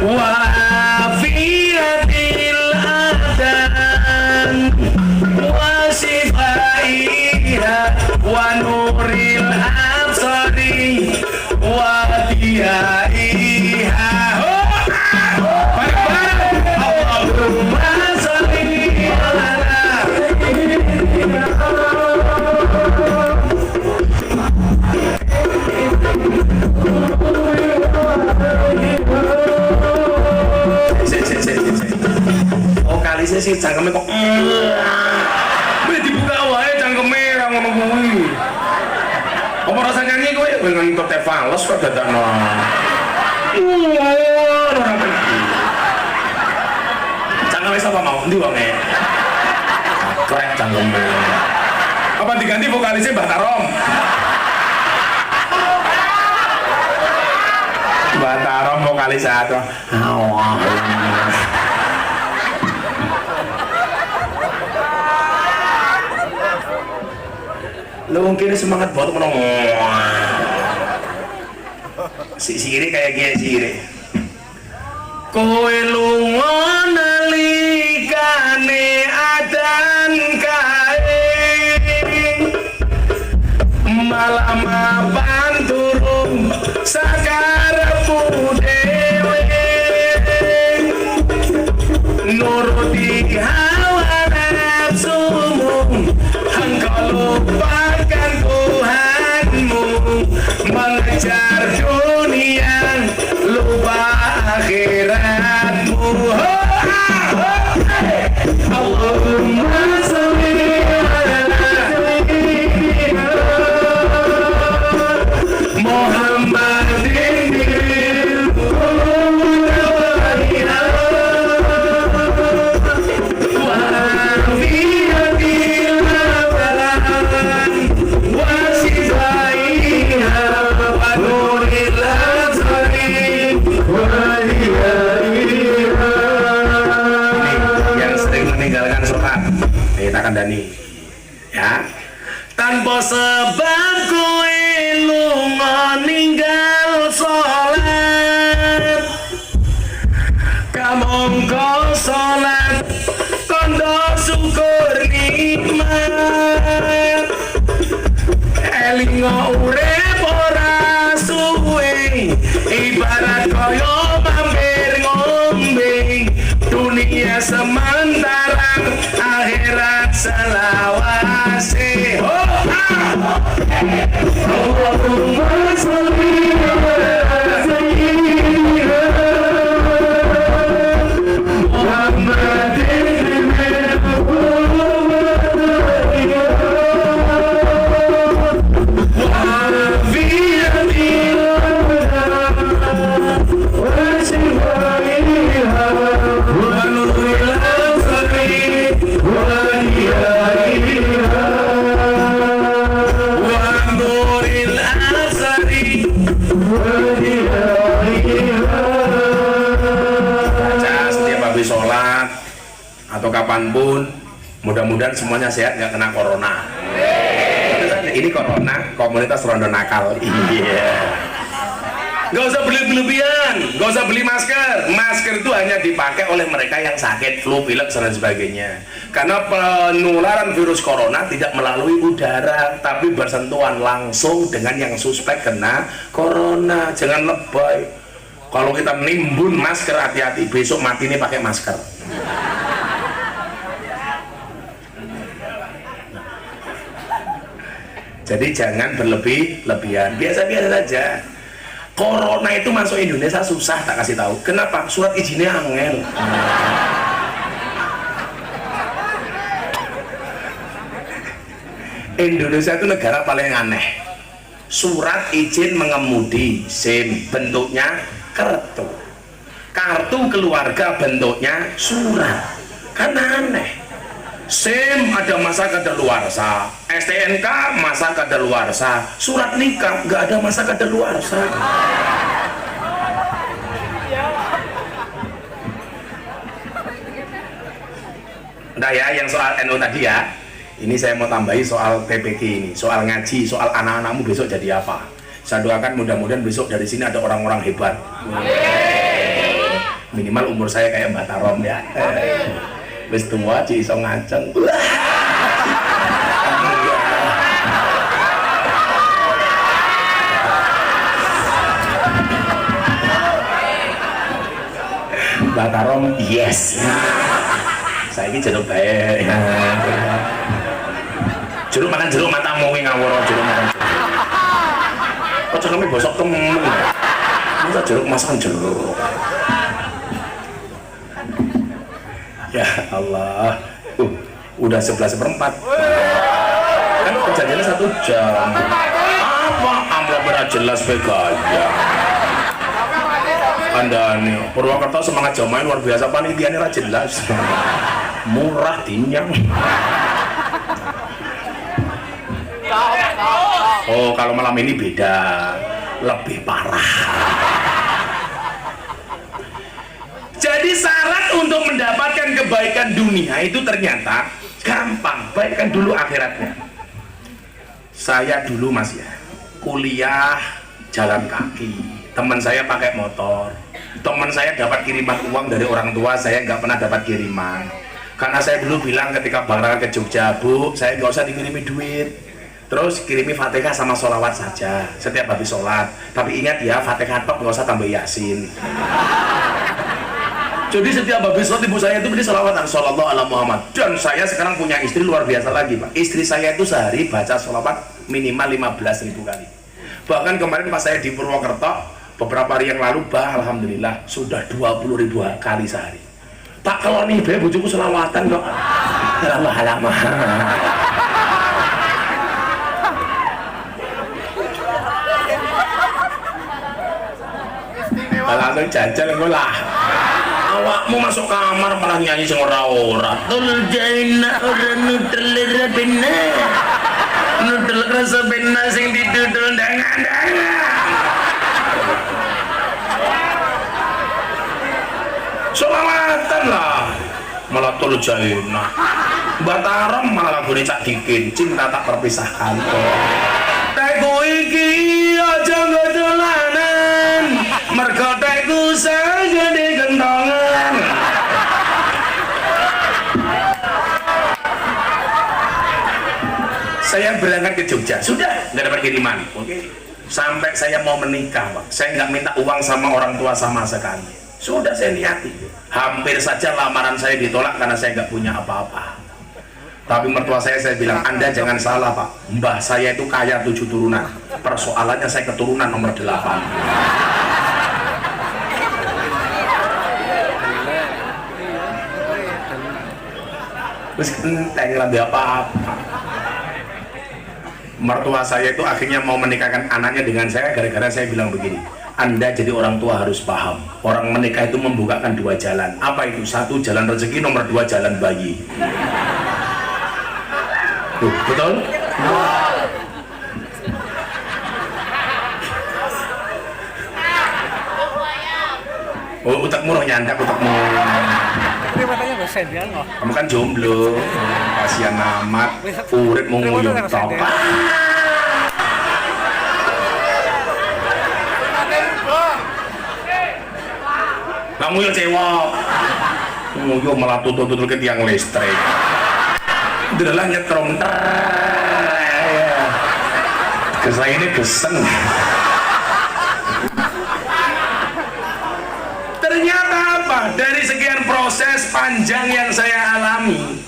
wa afiyatil adan wa shifaiha wa nuril absari wa diyaiha. Allahumma sholli ala oh kali saya sih cangkeme kok dibuka wae cangkeme ra ngono kuwi. Apa rasa nyanyi kowe dengan entuk teh fales kok dadakno. Nawe sapa mau? Ndi wonge? Krek cangkeme. Apa diganti vokalisnya Mbah Tarom? Mbah Tarom vokalis atau lu mungkin semangat banget menong si siri kayak gini siri kowe lunga nalikane adan kae malam mapan turun sakarepmu dewe nuruti hawa nafsumu engkau lupakan Tuhanmu mengejar dunia lupa akhiratmu. Allahumma sholli ala sayyidina Muhammadin kandhani ya tanpa sebab kowe lunga ninggal salat kamangka salat kandha syukur nikmat elinga urip ora suwe ibarat kaya mampir ngombe dunia sementara akhirat selawase. Allahumma sholli ala sayyidina Muhammadin atau kapanpun mudah-mudahan semuanya sehat nggak kena corona. Ini corona komunitas rondo nakal. Iya. Nggak usah berlebihan, nggak usah beli masker. Masker itu hanya dipakai oleh mereka yang sakit flu, pilek dan sebagainya. Karena penularan virus corona tidak melalui udara, tapi bersentuhan langsung dengan yang suspek kena corona. Jangan lebay. Kalau kita nimbun masker, hati-hati besok mati nih pakai masker. Jadi jangan berlebihan, biasa-biasa saja. Corona itu masuk Indonesia susah, tak kasih tahu. Kenapa? Surat izinnya angel. Indonesia itu negara paling aneh. Surat izin mengemudi, SIM, bentuknya kartu. Kartu keluarga bentuknya surat. Karena aneh. SIM ada masa kadaluarsa, STNK masa kadaluarsa, surat nikah nggak ada masa kadaluarsa. Nah ya, yang soal NU tadi ya, ini saya mau tambahi soal PPG ini, soal ngaji, soal anak-anakmu besok jadi apa. Saya doakan mudah-mudahan besok dari sini ada orang-orang hebat. Minimal umur saya kayak Mbak Tarom ya. Wis tua ci iso ngaceng. Mbak Tarom yes. Saiki jeruk bae. Jeruk makan jeruk matamu kuwi ngawur jeruk makan jeruk. Kok jenenge bosok temen. Masa jeruk masakan jeruk. Ya Allah, udah 11:04. Kan perjanjiannya 1 jam. Apa amplop berat jelas begaya. Anda nih Purwokerto semangat jamaah luar biasa, panitianya ra jelas. Murah dinyang. Oh, kalau malam ini beda, lebih parah. Jadi syarat untuk mendapatkan kebaikan dunia itu ternyata gampang, baikkan dulu akhiratnya. Saya dulu Mas ya, kuliah jalan kaki, teman saya pakai motor, teman saya dapat kiriman uang dari orang tua, saya nggak pernah dapat kiriman. Karena saya dulu bilang ketika berangkat ke Jogja, Bu, saya nggak usah dikirimi duit, terus kirimi Fatihah sama sholawat saja setiap habis sholat. Tapi ingat ya, Fatihah tok, nggak usah tambah Yasin. Jadi setiap habis sholat ibu saya itu beli sholawat sallallahu ala Muhammad. Dan saya sekarang punya istri luar biasa lagi Pak. Istri saya itu sehari baca sholawat minimal 15.000 kali. Bahkan kemarin pas saya di Purwokerto beberapa hari yang lalu, alhamdulillah sudah 20.000 kali sehari. Pak, kalau nih be bojoku selawatan kok. Lama-lama. Langsung jajal engko lah. Awakmu masuk kamar malah nyanyi sing ora-ora. Tul jaina ora nutel rabena. Nutel rasa bena sing didudul dangan-dangan. Selawatan lah. Malah tul jaina. Bataram malah lagune Cak Dikin, cinta tak terpisahkan. Teku iki aja dolanan. Mergo teku sagede gendongan. Saya berangkat ke Jogja, sudah nggak dapat kiriman. Oke. Sampai saya mau menikah, Pak, saya nggak minta uang sama orang tua sama sekali. Sudah saya niati. Hampir saja lamaran saya ditolak karena saya nggak punya apa-apa. Tapi mertua saya bilang, Anda jangan salah Pak, mbah saya itu kaya 7 turunan. Persoalannya saya keturunan nomor 8. Terus enteng lebih apa-apa. Mertua saya itu akhirnya mau menikahkan anaknya dengan saya gara-gara saya bilang begini, Anda jadi orang tua harus paham, orang menikah itu membukakan 2 jalan. Apa itu? 1 jalan rezeki, nomor 2 jalan bayi. Betul? Oh, utakmu roh nyandak, utakmu. Tapi matanya dosen ya loh. Kamu kan jomblo, kasihan amat, urip mau nguyuh tok. Kamu yo cewek. Nguyuh malah tutul-tutul ke tiang listrik. Delah nyetrum. Kesah ini gesen. Ternyata apa? Dari sekian proses panjang yang saya alami,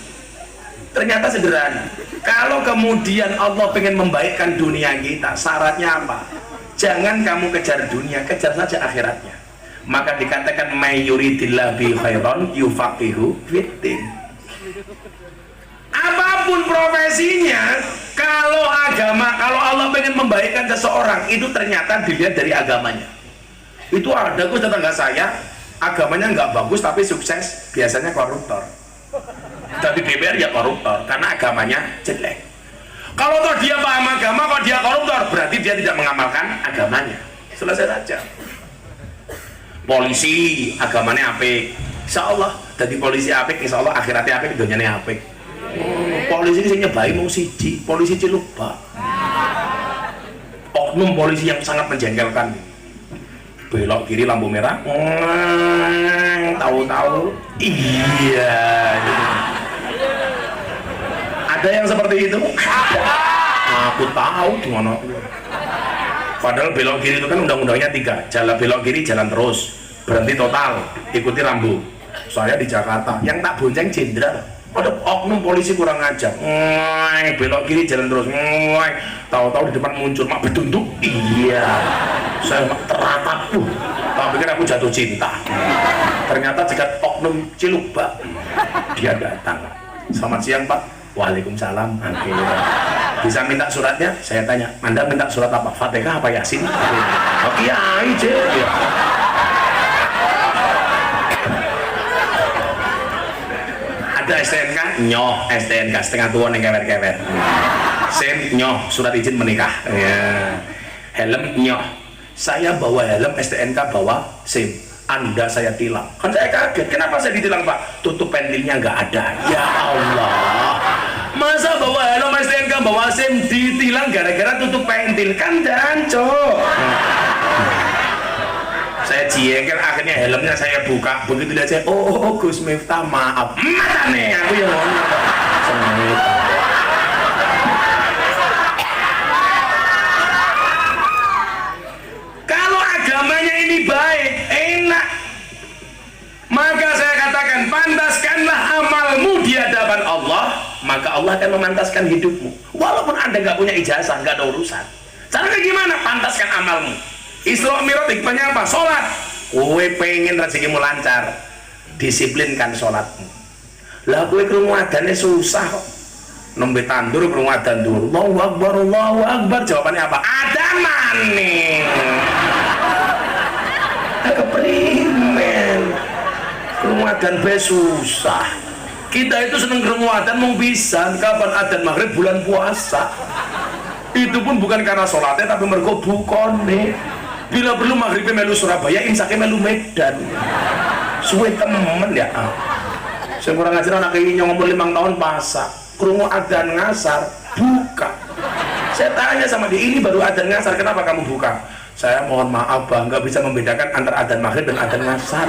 ternyata sederhana. Kalau kemudian Allah pengen membaikkan dunia kita, syaratnya apa? Jangan kamu kejar dunia, kejar saja akhiratnya. Maka dikatakan may yuridillah bi khairan yufaqihu fiddin. Apapun profesinya, kalau agama, kalau Allah pengen membaikkan seseorang, itu ternyata dilihat dari agamanya. Itu ada kok tetangga saya, agamanya nggak bagus tapi sukses, biasanya koruptor. Tapi DPR ya koruptor karena agamanya jelek. Kalau toh dia paham agama, kok dia koruptor, berarti dia tidak mengamalkan agamanya. Selesai saja. Polisi agamanya apik, insya Allah. Jadi polisi apik, insya Allah akhiratnya apik, dunianya apik. Polisi ini nyebai mau siji, polisi Ciluba. Oknum polisi yang sangat menjengkelkan. Belok kiri lampu merah, tahu-tahu iya gitu. Ada yang seperti itu? Aku tahu gimana. Padahal belok kiri itu kan undang-undangnya 3, jalan belok kiri jalan terus, berhenti total, ikuti rambu. Saya di Jakarta, yang tak bonceng jenderal. Ada oknum polisi kurang ajar, belok kiri jalan terus, tahu-tahu di depan muncul mak bedunduk, iya, saya teratap, tak pikir aku jatuh cinta. Ternyata jika oknum Ciluba, dia datang, selamat siang Pak, waalaikumsalam. Akhirnya bisa minta suratnya, saya tanya, Anda minta surat apa? Fatihah apa Yasin? Oh iya, aja. ada STNK nyoh, STNK setengah tua nih kewer-kewer. SIM nyoh, surat izin menikah ya. Helm nyoh, saya bawa helm, STNK bawa SIM, Anda saya tilang. Kan saya kaget, kenapa saya ditilang Pak? Tutup pentilnya nggak ada. Ya Allah, masa bawa helm, STNK bawa SIM ditilang gara-gara tutup pentil? Kan jancok. Saya jengkel, akhirnya helmnya saya buka, begitu lihat saya, oh Gus Miftah maaf, nih aku yang ngomong. Kalau agamanya ini baik, enak, maka saya katakan pantaskanlah amalmu di hadapan Allah, maka Allah akan memantaskan hidupmu. Walaupun Anda nggak punya ijazah, nggak ada urusan. Caranya gimana? Pantaskan amalmu. Isra Mi'raj hikmahnya apa? Sholat. Kowe pengen rezekimu lancar, disiplinkan sholatmu. Lah kowe krungu adane susah kok. Nembe tandur krungu adan dur. Allahu Akbar, Allahu Akbar. Jawabannya apa? Adanan nih. Keprimen. Krungu adan be susah. Kita itu seneng krungu adan mung bisa kapan adan maghrib bulan puasa. Itu pun bukan karena sholatnya tapi mergo bukone. Bila perlu maghribnya melu Surabaya, imsaknya melu Medan. Suwe temen ya. Saya kurang ajar anak ini yang umur 5 tahun pasak, krungu adzan ngasar, buka. Saya tanya sama dia, ini baru adzan ngasar, kenapa kamu buka? Saya mohon maaf Bang, nggak bisa membedakan antara adzan maghrib dan adzan ngasar.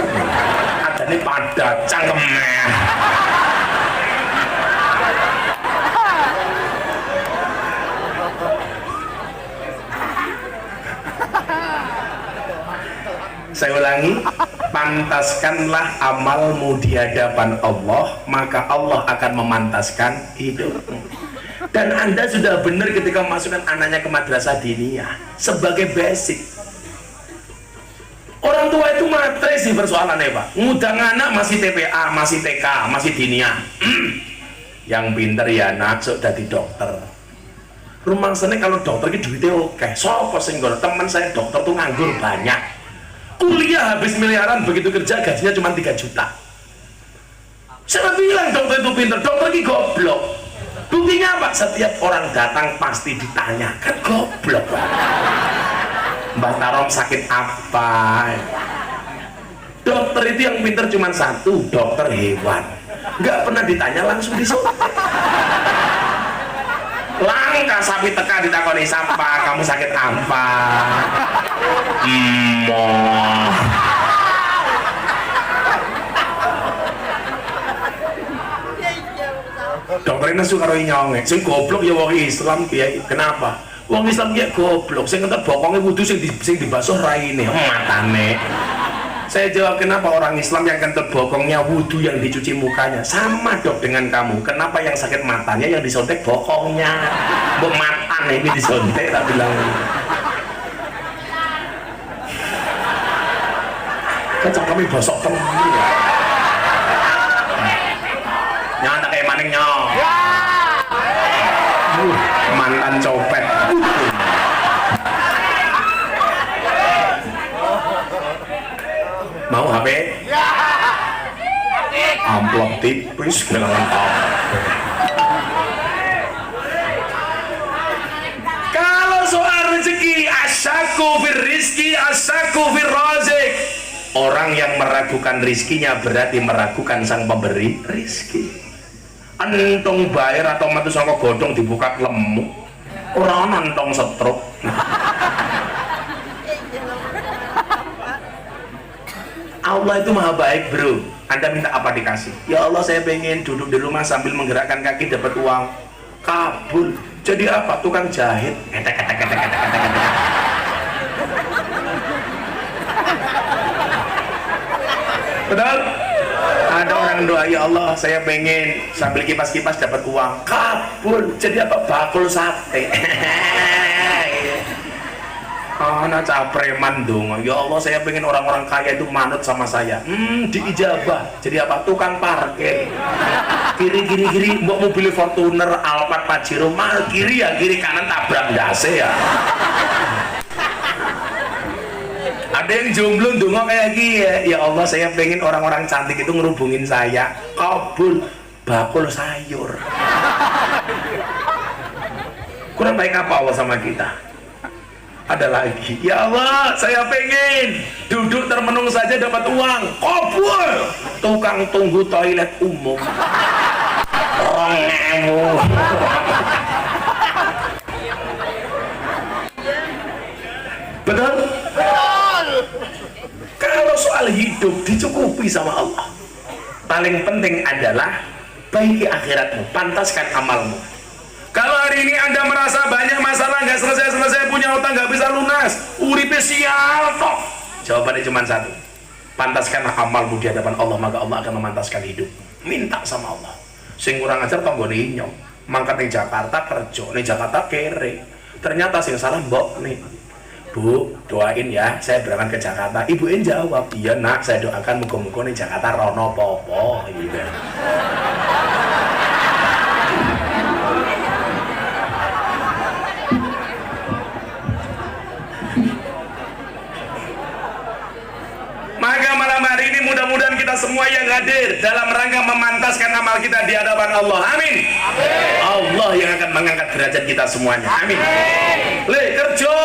Adzannya padat, cangkemnya. Saya ulangi, pantaskanlah amalmu di hadapan Allah, maka Allah akan memantaskan hidupmu. Dan Anda sudah benar ketika memasukkan anaknya ke madrasah diniyah sebagai basic. Orang tua itu matre sih persoalannya Pak. Ngudang anak masih TPA, masih TK, masih diniyah. Yang pinter ya anak sudah jadi dokter. Rumah sana kalau dokter itu duitnya oke. Sopo sing teman saya dokter tuh nganggur banyak. Kuliah habis miliaran, begitu kerja gajinya cuma 3 juta. Saya bilang dokter itu pinter, dokter ini goblok. Buktinya apa? Setiap orang datang pasti ditanya, kan goblok Pak. Mbah Tarom sakit apa? Dokter itu yang pinter cuma satu, dokter hewan. Nggak pernah ditanya langsung disuntik. Langkah sapi teka ditakoni sapa, kamu sakit apa? Dokter ini suka roi nyonge, sing goblok ya wong Islam kiai. Kenapa? Wong Islam kiai goblok, sing ngentot bokongnya wudu sing dibasuh raine, matane. Saya jawab, kenapa orang Islam yang kentut bokongnya wudu yang dicuci mukanya? Sama Dok dengan kamu. Kenapa yang sakit matanya yang disontek bokongnya? Mbok matan ini disontek tak bilang. Kacang kami bosok temen ya. Nyata kayak maning nyok. Mantan copet. Mau HP? Amplop tipis dengan lengkap. Kalau soal rezeki, asyaku fir rizki, asyaku fir razik. Orang yang meragukan rizkinya berarti meragukan sang pemberi rizki. Entong bayar atau matu sangka godong dibuka lemu. Orang nantong setruk. Allah itu maha baik bro. Anda minta apa dikasih? Ya Allah saya pengen duduk di rumah sambil menggerakkan kaki dapat uang. Kabul. Jadi apa? Tukang jahit. Betul? Ada orang doa, ya Allah saya pengen sambil kipas-kipas dapat uang. Kabul. Jadi apa? Bakul sate. Anak capreman dong. Ya Allah saya pengen orang-orang kaya itu manut sama saya. Diijabah. Jadi apa? Tukang parkir. Kiri mbok mobil Fortuner, Alphard, Pajero, mal kiri ya, kiri kanan tabrak ndase ya. Ada yang jomblo dongo kayak gini ya. Ya Allah saya pengen orang-orang cantik itu ngerubungin saya. Kabul. bakul sayur. Kurang baik apa Allah sama kita? Ada lagi, ya Allah, saya pengen duduk termenung saja dapat uang. Kabul, tukang tunggu toilet umum. Betul? Kalau soal hidup dicukupi sama Allah. Paling penting adalah baiki akhiratmu, pantaskan amalmu. Kalau hari ini Anda merasa banyak masalah, nggak selesai-selesai, punya utang nggak bisa lunas, uripe sial toh. Jawabannya cuma satu. Pantaskanlah amalmu di hadapan Allah, maka Allah akan memantaskan hidup. Minta sama Allah. Sing kurang ajar tonggone inyong. Mangkat ning Jakarta kerja, ning Jakarta kere. Ternyata sing salah mbok nih. Bu, doain ya, saya berangkat ke Jakarta. Ibuin jawab, iya nak, saya doakan muga-muga ning Jakarta rono popo gitu. Maka malam hari ini mudah-mudahan kita semua yang hadir dalam rangka memantaskan amal kita di hadapan Allah. Amin. Amin. Allah yang akan mengangkat derajat kita semuanya. Amin. Le kerja.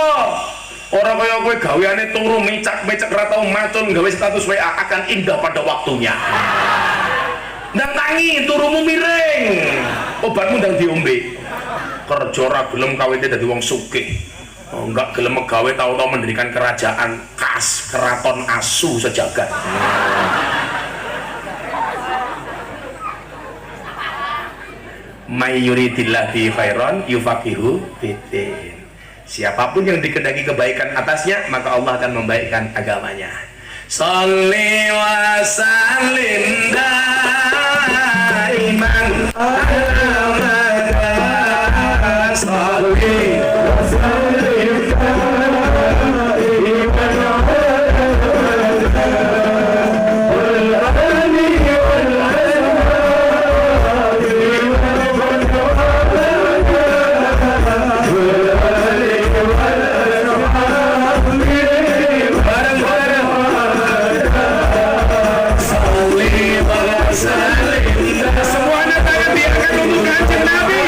Orang kaya kowe gaweane turu micak-micak ra tau macul gawe status WA akan indah pada waktunya. Ndang tangi turumu miring. Obatmu ndang diombe. Kerja ra gelem kawite dadi wong sugih. Enggak gelem gawe tahu-tahu mendirikan kerajaan khas keraton asu sejagat. May yuridillah bi khairan yufaqihu fiddin. Siapapun yang dikehendaki kebaikan atasnya, maka Allah akan membaikkan agamanya. Sholli wa sallim daiman ala sholli wa sallim semuanya tangan diangkat untuk Kanjeng Nabi.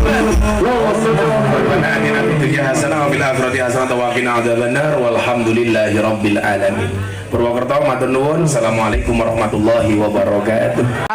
Rabbana atina fid dunya hasanah wa fil akhirati hasanah wa qina adzabannar walhamdulillahi rabbil alamin. Purwokerto matur nuwun. Assalamualaikum warahmatullahi wabarakatuh.